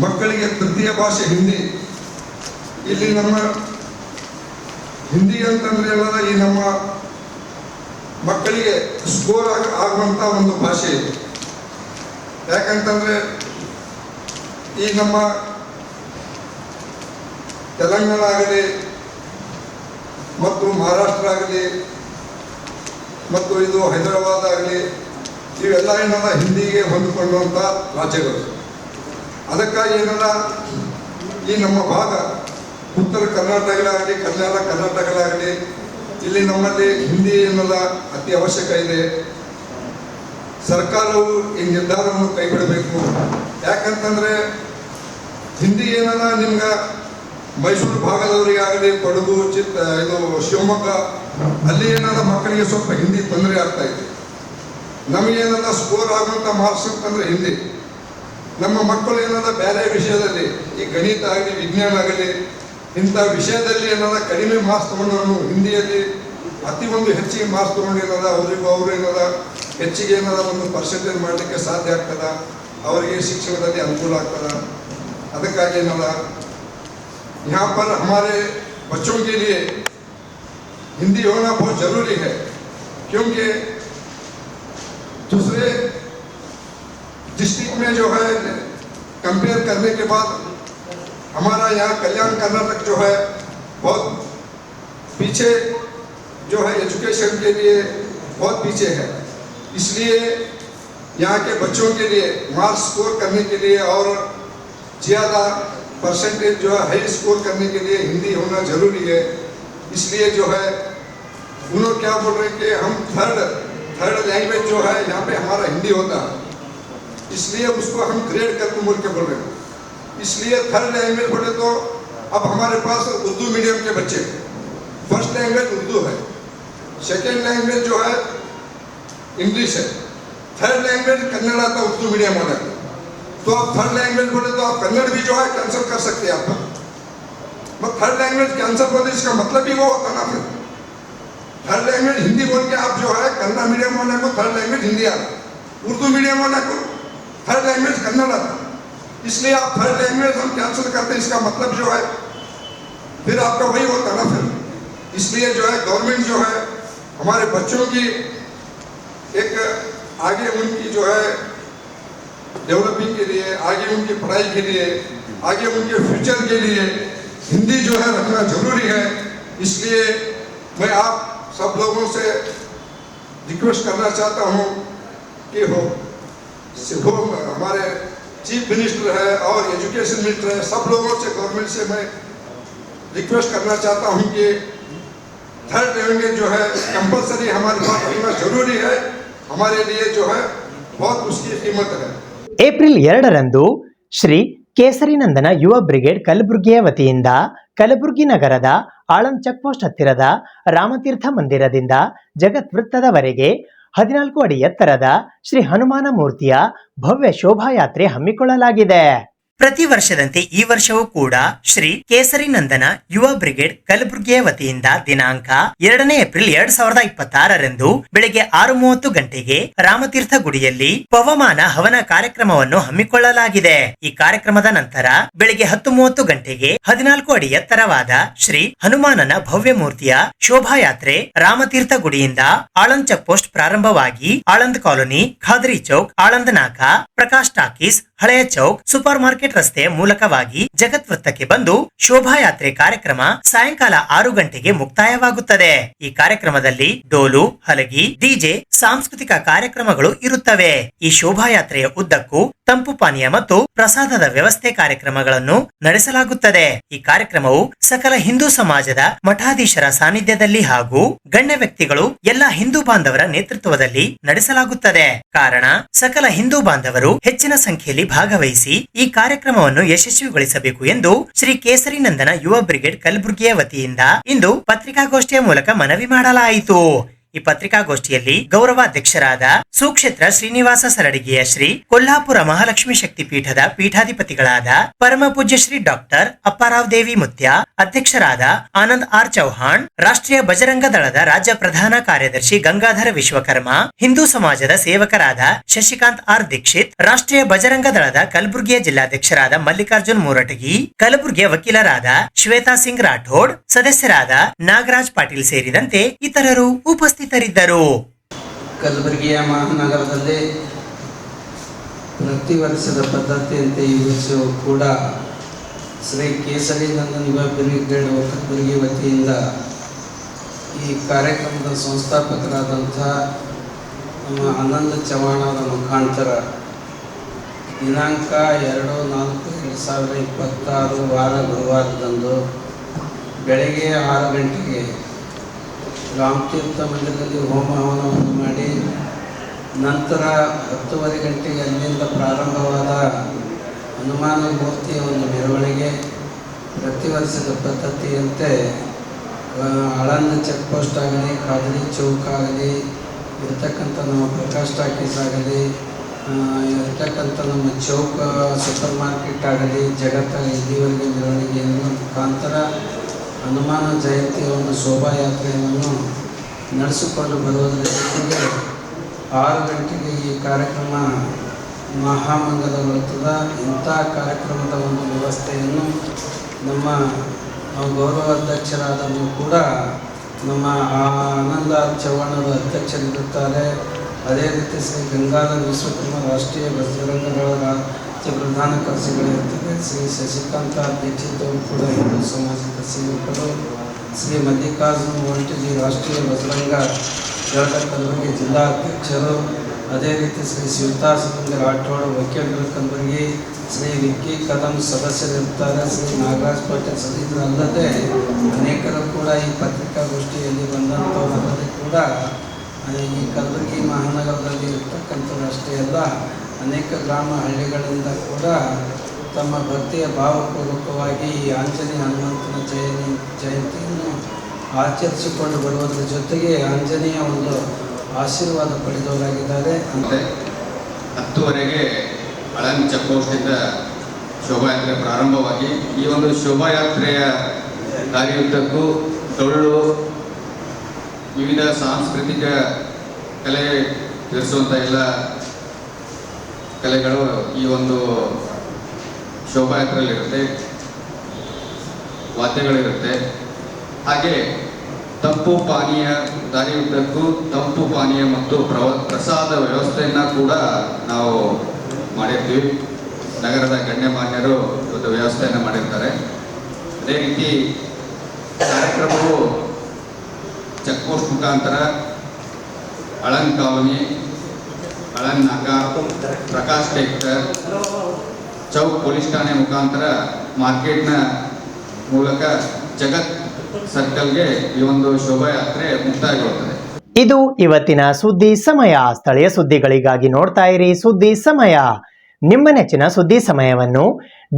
ಮಕ್ಕಳಿಗೆ ತೃತೀಯ ಭಾಷೆ ಹಿಂದಿ. ಇಲ್ಲಿ ನಮ್ಮ ಹಿಂದಿ ಅಂತಂದ್ರೆ ಈ ನಮ್ಮ ಮಕ್ಕಳಿಗೆ ಸ್ಕೋರ್ ಆಗುವಂಥ ಒಂದು ಭಾಷೆ ಇದೆ. ಯಾಕಂತಂದ್ರೆ ಈ ನಮ್ಮ ತೆಲಂಗಾಣ ಆಗಲಿ ಮತ್ತು ಮಹಾರಾಷ್ಟ್ರ ಆಗಲಿ ಮತ್ತು ಇದು ಹೈದರಾಬಾದ್ ಆಗಲಿ ಇವೆಲ್ಲ ಹಿಂದಿಗೆ ಹೊಂದಿಕೊಳ್ಳುವಂಥ ರಾಜ್ಯಗಳು. ಅದಕ್ಕಾಗಿ ಈ ನಮ್ಮ ಭಾಗ ಉತ್ತರ ಕರ್ನಾಟಕಗಳಾಗಲಿ ಕಲ್ಯಾಣ ಕರ್ನಾಟಕಗಳಾಗಲಿ ಇಲ್ಲಿ ನಮ್ಮಲ್ಲಿ ಹಿಂದಿ ಅತಿ ಅವಶ್ಯಕ ಇದೆ. ಸರ್ಕಾರವು ಈ ನಿರ್ಧಾರವನ್ನು ಕೈಬಿಡಬೇಕು. ಯಾಕಂತಂದ್ರೆ ಹಿಂದಿ ನಿಮ್ಗೆ ಮೈಸೂರು ಭಾಗದವರಿಗಾಗಲಿ ಕೊಡಗು ಇದು ಶಿವಮೊಗ್ಗ ಅಲ್ಲಿ ಮಕ್ಕಳಿಗೆ ಸ್ವಲ್ಪ ಹಿಂದಿ ತೊಂದರೆ ಆಗ್ತಾ ಇದೆ. ನಮಗೇನದ ಸ್ಕೋರ್ ಆಗುವಂಥ ಮಾರ್ಕ್ಸ್ ಅಂತಂದ್ರೆ ಹಿಂದಿ. ನಮ್ಮ ಮಕ್ಕಳು ಬೇರೆ ವಿಷಯದಲ್ಲಿ ಈ ಗಣಿತ ಆಗಲಿ ವಿಜ್ಞಾನ ಆಗಲಿ ಇಂಥ ವಿಷಯದಲ್ಲಿ ಕಡಿಮೆ ಮಾರ್ಕ್ಸ್ ತಗೊಂಡು ಹಿಂದಿಯಲ್ಲಿ ಅತಿ ಒಂದು ಹೆಚ್ಚಿಗೆ ಮಾರ್ಕ್ಸ್ ತಗೊಂಡು ಅವರಿಗೂ ಅವರು ಹೆಚ್ಚಿಗೆ ಒಂದು ಪರ್ಸೆಂಟೇಜ್ ಮಾಡಲಿಕ್ಕೆ ಸಾಧ್ಯ ಆಗ್ತದ, ಅವರಿಗೆ ಶಿಕ್ಷಣದಲ್ಲಿ ಅನುಕೂಲ ಆಗ್ತದ. ಅದಕ್ಕಾಗಿ यहाँ पर हमारे बच्चों के लिए हिंदी होना बहुत ज़रूरी है, क्योंकि दूसरे डिस्ट्रिक्ट में जो है कंपेयर करने के बाद हमारा यहाँ कल्याण कर्नाटक जो है बहुत पीछे जो है एजुकेशन के लिए बहुत पीछे है. इसलिए यहाँ के बच्चों के लिए मार्क्स स्कोर करने के लिए और ज़्यादा परसेंटेज जो है हाई स्कोर करने के लिए हिंदी होना जरूरी है. इसलिए जो है उन्होंने क्या बोल रहे हैं कि हम थर्ड लैंग्वेज जो है यहाँ पे हमारा हिंदी होता है, इसलिए उसको हम ग्रेड करके बोल के बोल रहे हैं. इसलिए थर्ड लैंग्वेज बोले तो अब हमारे पास उर्दू मीडियम के बच्चे, फर्स्ट लैंग्वेज उर्दू है, सेकेंड लैंग्वेज जो है इंग्लिश है, थर्ड लैंग्वेज कन्नड़ा था उर्दू मीडियम वाला. तो आप थर्ड लैंग्वेज बोले तो आप कन्नड़ भी जो है कैंसिल कर सकते हैं. आप थर्ड लैंग्वेज कैंसिल बोले इसका मतलब भी वो होता ना. फिर थर्ड लैंग्वेज हिंदी बोल के आप जो है कन्नड़ मीडियम वाले को थर्ड लैंग्वेज हिंदी आता, उर्दू मीडियम वाले को थर्ड लैंग्वेज कन्नड़ आता. इसलिए आप थर्ड लैंग्वेज हम कैंसिल करते हैं, इसका मतलब जो है फिर आपका वही होता ना. फिर इसलिए जो है गवर्नमेंट जो है हमारे बच्चों की एक आगे उनकी जो है डेवलपिंग के लिए, आगे उनकी पढ़ाई के लिए, आगे उनके फ्यूचर के लिए हिंदी जो है रखना जरूरी है. इसलिए मैं आप सब लोगों से रिक्वेस्ट करना चाहता हूँ कि हो हमारे चीफ मिनिस्टर है और एजुकेशन मिनिस्टर है, सब लोगों से गवर्नमेंट से मैं रिक्वेस्ट करना चाहता हूँ कि थर्ड लैंग्वेज जो है कंपलसरी हमारे पास रखना जरूरी है. हमारे लिए जो है बहुत उसकी कीमत है. ಏಪ್ರಿಲ್ 2ರಂದು ಶ್ರೀ ಕೇಸರಿನಂದನ ಯುವ ಬ್ರಿಗೇಡ್ ಕಲಬುರಗಿಯ ವತಿಯಿಂದ ಕಲಬುರಗಿ ನಗರದ ಆಳಂ ಚೆಕ್ ಪೋಸ್ಟ್ ಹತ್ತಿರದ ರಾಮತೀರ್ಥ ಮಂದಿರದಿಂದ ಜಗತ್ ವೃತ್ತದವರೆಗೆ 14 ಅಡಿ ಎತ್ತರದ ಶ್ರೀ ಹನುಮಾನ ಮೂರ್ತಿಯ ಭವ್ಯ ಶೋಭಾಯಾತ್ರೆ ಹಮ್ಮಿಕೊಳ್ಳಲಾಗಿದೆ. ಪ್ರತಿ ವರ್ಷದಂತೆ ಈ ವರ್ಷವೂ ಕೂಡ ಶ್ರೀ ಕೇಸರಿ ನಂದನ ಯುವ ಬ್ರಿಗೇಡ್ ಕಲಬುರಗಿಯ ವತಿಯಿಂದ ದಿನಾಂಕ 2 ಏಪ್ರಿಲ್ 2026ರಂದು ಬೆಳಗ್ಗೆ 6:30 ಗಂಟೆಗೆ ರಾಮತೀರ್ಥ ಗುಡಿಯಲ್ಲಿ ಪವಮಾನ ಹವನ ಕಾರ್ಯಕ್ರಮವನ್ನು ಹಮ್ಮಿಕೊಳ್ಳಲಾಗಿದೆ. ಈ ಕಾರ್ಯಕ್ರಮದ ನಂತರ ಬೆಳಗ್ಗೆ 10:30 ಗಂಟೆಗೆ 14 ಅಡಿ ಎತ್ತರವಾದ ಶ್ರೀ ಹನುಮಾನನ ಭವ್ಯ ಮೂರ್ತಿಯ ಶೋಭಾಯಾತ್ರೆ ರಾಮತೀರ್ಥ ಗುಡಿಯಿಂದ ಆಳಂದ್ ಚೆಕ್ ಪೋಸ್ಟ್ ಪ್ರಾರಂಭವಾಗಿ ಆಳಂದ್ ಕಾಲೋನಿ, ಖಾದ್ರಿ ಚೌಕ್, ಆಳಂದ್ ನಾಕ, ಪ್ರಕಾಶ್ ಟಾಕೀಸ್, ಹಳೆಯ ಚೌಕ್, ಸೂಪರ್ ಮಾರ್ಕೆಟ್ ರಸ್ತೆಯ ಮೂಲಕವಾಗಿ ಜಗತ್ ವೃತ್ತಕ್ಕೆ ಬಂದು ಶೋಭಾಯಾತ್ರೆ ಕಾರ್ಯಕ್ರಮ ಸಾಯಂಕಾಲ 6 ಗಂಟೆಗೆ ಮುಕ್ತಾಯವಾಗುತ್ತದೆ. ಈ ಕಾರ್ಯಕ್ರಮದಲ್ಲಿ ಡೋಲು, ಹಲಗಿ, ಡಿಜೆ, ಸಾಂಸ್ಕೃತಿಕ ಕಾರ್ಯಕ್ರಮಗಳು ಇರುತ್ತವೆ. ಈ ಶೋಭಾಯಾತ್ರೆಯ ಉದ್ದಕ್ಕೂ ತಂಪು ಪಾನೀಯ ಮತ್ತು ಪ್ರಸಾದದ ವ್ಯವಸ್ಥೆ ಕಾರ್ಯಕ್ರಮಗಳನ್ನು ನಡೆಸಲಾಗುತ್ತದೆ. ಈ ಕಾರ್ಯಕ್ರಮವು ಸಕಲ ಹಿಂದೂ ಸಮಾಜದ ಮಠಾಧೀಶರ ಸಾನ್ನಿಧ್ಯದಲ್ಲಿ ಹಾಗೂ ಗಣ್ಯ ವ್ಯಕ್ತಿಗಳು ಎಲ್ಲ ಹಿಂದೂ ಬಾಂಧವರ ನೇತೃತ್ವದಲ್ಲಿ ನಡೆಸಲಾಗುತ್ತದೆ. ಕಾರಣ ಸಕಲ ಹಿಂದೂ ಬಾಂಧವರು ಹೆಚ್ಚಿನ ಸಂಖ್ಯೆಯಲ್ಲಿ ಭಾಗವಹಿಸಿ ಈ ಕಾರ್ಯಕ್ರಮವನ್ನು ಯಶಸ್ವಿಗೊಳಿಸಬೇಕು ಎಂದು ಶ್ರೀ ಕೇಸರಿ ನಂದನ ಯುವ ಬ್ರಿಗೇಡ್ ಕಲಬುರಗಿಯ ವತಿಯಿಂದ ಇಂದು ಪತ್ರಿಕಾಗೋಷ್ಠಿಯ ಮೂಲಕ ಮನವಿ ಮಾಡಲಾಯಿತು. ಈ ಪತ್ರಿಕಾಗೋಷ್ಠಿಯಲ್ಲಿ ಗೌರವಾಧ್ಯಕ್ಷರಾದ ಸುಕ್ಷೇತ್ರ ಶ್ರೀನಿವಾಸ ಸರಡಿಗೆಯ ಶ್ರೀ ಕೊಲ್ಹಾಪುರ ಮಹಾಲಕ್ಷ್ಮಿ ಶಕ್ತಿ ಪೀಠದ ಪೀಠಾಧಿಪತಿಗಳಾದ ಪರಮ ಪೂಜ್ಯ ಶ್ರೀ ಡಾಕ್ಟರ್ ಅಪ್ಪಾರಾವ್ ದೇವಿ ಮುತ್ಯ, ಅಧ್ಯಕ್ಷರಾದ ಆನಂದ್ ಆರ್ ಚೌಹಾಣ್, ರಾಷ್ಟ್ರೀಯ ಬಜರಂಗ ದಳದ ರಾಜ್ಯ ಪ್ರಧಾನ ಕಾರ್ಯದರ್ಶಿ ಗಂಗಾಧರ ವಿಶ್ವಕರ್ಮ, ಹಿಂದೂ ಸಮಾಜದ ಸೇವಕರಾದ ಶಶಿಕಾಂತ್ ಆರ್ ದೀಕ್ಷಿತ್, ರಾಷ್ಟ್ರೀಯ ಬಜರಂಗ ದಳದ ಕಲಬುರಗಿಯ ಜಿಲ್ಲಾಧ್ಯಕ್ಷರಾದ ಮಲ್ಲಿಕಾರ್ಜುನ್ ಮೂರಟಗಿ, ಕಲಬುರಗಿಯ ವಕೀಲರಾದ ಶ್ವೇತಾ ಸಿಂಗ್ ರಾಠೋಡ್, ಸದಸ್ಯರಾದ ನಾಗರಾಜ್ ಪಾಟೀಲ್ ಸೇರಿದಂತೆ ಇತರರು ಉಪಸ್ಥಿತರಿದ್ದರು. ಕಲಬುರಗಿಯ ಮಹಾನಗರದಲ್ಲಿ ಪ್ರತಿ ವರ್ಷದ ಪದ್ಧತಿಯಂತೆ ಈ ವರ್ಷವೂ ಕೂಡ ಶ್ರೀ ಕೇಸರಿ ನಂದನ ಯುವ ಬ್ರಿಗೇಡ್ ಕಲಬುರಗಿ ವತಿಯಿಂದ ಈ ಕಾರ್ಯಕ್ರಮದ ಸಂಸ್ಥಾಪಕರಾದಂಥ ನಮ್ಮ ಆನಂದ್ ಚವಾಣ ಅವರ ಮುಖಾಂತರ ದಿನಾಂಕ 2/4/2026 ವಾರ ಗುರುವಾರದಂದು ಬೆಳಗ್ಗೆ 6 ಗಂಟೆಗೆ ರಾಮತೀರ್ಥ ಮಂದಿರದಲ್ಲಿ ಹೋಮ ಹವನವನ್ನು ಮಾಡಿ ನಂತರ 10:30 ಗಂಟೆಗೆ ಅಲ್ಲಿಂದ ಪ್ರಾರಂಭವಾದ ಹನುಮಾನ ಮೂರ್ತಿಯ ಒಂದು ಮೆರವಣಿಗೆ ಪ್ರತಿ ವರ್ಷದ ಪದ್ಧತಿಯಂತೆ ಆಳಂದ ಚೆಕ್ ಪೋಸ್ಟ್ ಆಗಲಿ, ಖಾದ್ರಿ ಚೌಕ್ ಆಗಲಿ, ಇರ್ತಕ್ಕಂಥ ನಮ್ಮ ಪ್ರಕಾಶ್ ಟಾಕೀಸ್ ಆಗಲಿ, ಇರ್ತಕ್ಕಂಥ ನಮ್ಮ ಚೌಕ್ ಸೂಪರ್ ಮಾರ್ಕೆಟ್ ಆಗಲಿ, ಜಗತ್ತ ಇಲ್ಲಿವರೆಗೆ ಮೆರವಣಿಗೆಯನ್ನು ಮುಖಾಂತರ ಹನುಮಾನ ಜಯಂತಿಯ ಒಂದು ಶೋಭಾಯಾತ್ರೆಯನ್ನು ನಡೆಸಿಕೊಂಡು ಬರುವುದರ ಜೊತೆಗೆ 6 ಗಂಟೆಗೆ ಈ ಕಾರ್ಯಕ್ರಮ ಮಹಾಮಂಗಲಗೊಳ್ಳುತ್ತದೆ. ಇಂಥ ಕಾರ್ಯಕ್ರಮದ ಒಂದು ವ್ಯವಸ್ಥೆಯನ್ನು ನಮ್ಮ ಗೌರವಾಧ್ಯಕ್ಷರಾದವರು ಕೂಡ ನಮ್ಮ ಆನಂದ ಚವ್ಹಾಣರು ಅಧ್ಯಕ್ಷರಿರುತ್ತಾರೆ. ಅದೇ ರೀತಿ ಶ್ರೀ ಗಂಗಾಧರ ವಿಶ್ವಕರ್ಮ ರಾಷ್ಟ್ರೀಯ ಬಜರಂಗ ದಳ ರಾಜ್ಯ ಪ್ರಧಾನ ಕಾರ್ಯದರ್ಶಿಗಳಿರುತ್ತಾರೆ. ಶ್ರೀ ಶಶಿಕಾಂತ ದೀಕ್ಷಿತ್ ಅವರು ಕೂಡ ಹಿಂದೂ ಸಮಾಜದ ಸೇವಕರು. ಶ್ರೀ ಮಲ್ಲಿಕಾರ್ಜುನ ಮೂರಟಗಿ ರಾಷ್ಟ್ರೀಯ ಬಜರಂಗ ದಳದ ಕಲಬುರಗಿ ಜಿಲ್ಲಾ ಅಧ್ಯಕ್ಷರು. ಅದೇ ರೀತಿ ಶ್ರೀ ಶ್ವೇತಾ ಸಿಂಗ್ ರಾಠೋಡ್ ವಕೀಲರು ಕಲಬುರಗಿ, ಶ್ರೀ ವಿಕ್ಕಿ ಕದಂ ಸದಸ್ಯರಿರುತ್ತಾರೆ. ಶ್ರೀ ನಾಗರಾಜ್ ಪಾಟೀಲ್ ಸದಸ್ಯರಲ್ಲದೆ ಅನೇಕರು ಕೂಡ ಈ ಪತ್ರಿಕಾಗೋಷ್ಠಿಯಲ್ಲಿ ಬಂದಂಥವರಲ್ಲದೆ ಕೂಡ ಈ ಕಲಬುರಗಿ ಮಹಾನಗರದಲ್ಲಿ ಇರ್ತಕ್ಕಂಥದ್ದು ಅಷ್ಟೇ ಅಲ್ಲ, ಅನೇಕ ಗ್ರಾಮ ಹಳ್ಳಿಗಳಿಂದ ಕೂಡ ತಮ್ಮ ಭಕ್ತಿಯ ಭಾವಪೂರ್ವಕವಾಗಿ ಈ ಆಂಜನೇಯ ಹನುಮಂತನ ಜಯಂತಿಯನ್ನು ಆಚರಿಸಿಕೊಂಡು ಬರುವುದರ ಜೊತೆಗೆ ಆಂಜನೇಯ ಒಂದು ಆಶೀರ್ವಾದ ಪಡೆದವರಾಗಿದ್ದಾರೆ. ಮತ್ತು 10:00ವರೆಗೆ ಆಳಂದ್ ಚೆಕ್ ಪೋಸ್ಟಿಂದ ಶೋಭಾಯಾತ್ರೆ ಪ್ರಾರಂಭವಾಗಿ ಈ ಒಂದು ಶೋಭಾಯಾತ್ರೆಯ ದಾರಿಯುದ್ದಕ್ಕೂ ಡೊಳ್ಳು, ವಿವಿಧ ಸಾಂಸ್ಕೃತಿಕ ಕಲೆ ತಿಳಿಸುವಂಥ ಎಲ್ಲ ಕಲೆಗಳು ಈ ಒಂದು ಶೋಭಾಯಾತ್ರೆಯಲ್ಲಿರುತ್ತೆ, ವಾದ್ಯಗಳಿರುತ್ತೆ. ಹಾಗೆ ತಂಪು ಪಾನೀಯ ದಾರಿಯುದ್ದಕ್ಕೂ ತಂಪು ಪಾನೀಯ ಮತ್ತು ಪ್ರಸಾದ ವ್ಯವಸ್ಥೆಯನ್ನು ಕೂಡ ನಾವು ಮಾಡಿರ್ತೀವಿ. ನಗರದ ಗಣ್ಯಮಾನ್ಯರು ಒಂದು ವ್ಯವಸ್ಥೆಯನ್ನು ಮಾಡಿರ್ತಾರೆ. ಅದೇ ರೀತಿ ಕಾರ್ಯಕ್ರಮವು ಚೆಕ್ ಪೋಸ್ಟ್ ಮುಖಾಂತರ ಆಳಂದ್ ಕಾಲೋನಿ, ಆಳಂದ್ ನಾಕ, ಪ್ರಕಾಶ್ ಟೆಕ್ಟರ್, ಚೌಕ್ ಪೊಲೀಸ್ ಠಾಣೆ ಮುಖಾಂತರ ಮಾರ್ಕೆಟ್ನ ಮೂಲಕ ಜಗತ್ ಸರ್ಕಲ್ಗೆ ಈ ಒಂದು ಶೋಭಾಯಾತ್ರೆ ಮುಕ್ತಾಯಗೊಳ್ಳುತ್ತದೆ. ಇದು ಇವತ್ತಿನ ಸುದ್ದಿ ಸಮಯ. ಸ್ಥಳೀಯ ಸುದ್ದಿಗಳಿಗಾಗಿ ನೋಡ್ತಾ ಇರಿ ಸುದ್ದಿ ಸಮಯ. ನಿಮ್ಮ ನೆಚ್ಚಿನ ಸುದ್ದಿ ಸಮಯವನ್ನು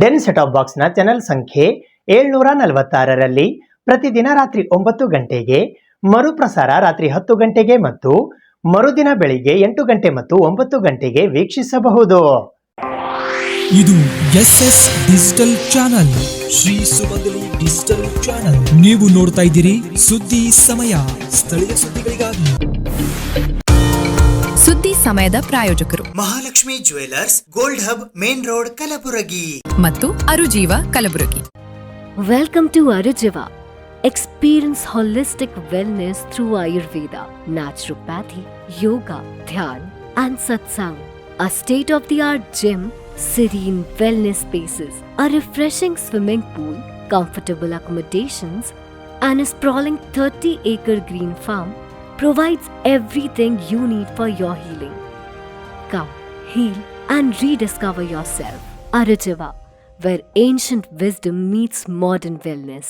ಡೆನ್ ಸೆಟ್ ಆಫ್ ಬಾಕ್ಸ್ನ ಚಾನೆಲ್ ಸಂಖ್ಯೆ 746ರಲ್ಲಿ ಪ್ರತಿದಿನ ರಾತ್ರಿ 9 ಗಂಟೆಗೆ, ಮರುಪ್ರಸಾರ ರಾತ್ರಿ 10 ಗಂಟೆಗೆ ಮತ್ತು ಮರುದಿನ ಬೆಳಿಗ್ಗೆ 8 ಗಂಟೆ ಮತ್ತು 9 ಗಂಟೆಗೆ ವೀಕ್ಷಿಸಬಹುದು. ಇದು SS ಡಿಜಿಟಲ್ ಚಾನಲ್, ಶ್ರೀ ಸುಮಂಗಲಿ ಡಿಜಿಟಲ್ ಚಾನಲ್. ನೀವು ನೋಡ್ತಾ ಇದ್ದೀರಿ ಸುದ್ದಿ ಸಮಯ, ಸ್ಥಳೀಯ ಸುದ್ದಿಗಳಿಗಾಗಿ. ಸುದ್ದಿ ಸಮಯದ ಪ್ರಾಯೋಜಕರು Mahalakshmi jewellers, gold hub, main road, Kalaburagi ಮತ್ತು ಅರುಜೀವ Kalaburagi. Welcome to Arujiva. Experience holistic wellness through Ayurveda, naturopathy, yoga, dhyan, and satsang. A state-of-the-art gym, serene wellness spaces, a refreshing swimming pool, comfortable accommodations, and a sprawling 30-acre green farm provides everything you need for your healing. Come, heal, and rediscover yourself. Arujiva, where ancient wisdom meets modern wellness.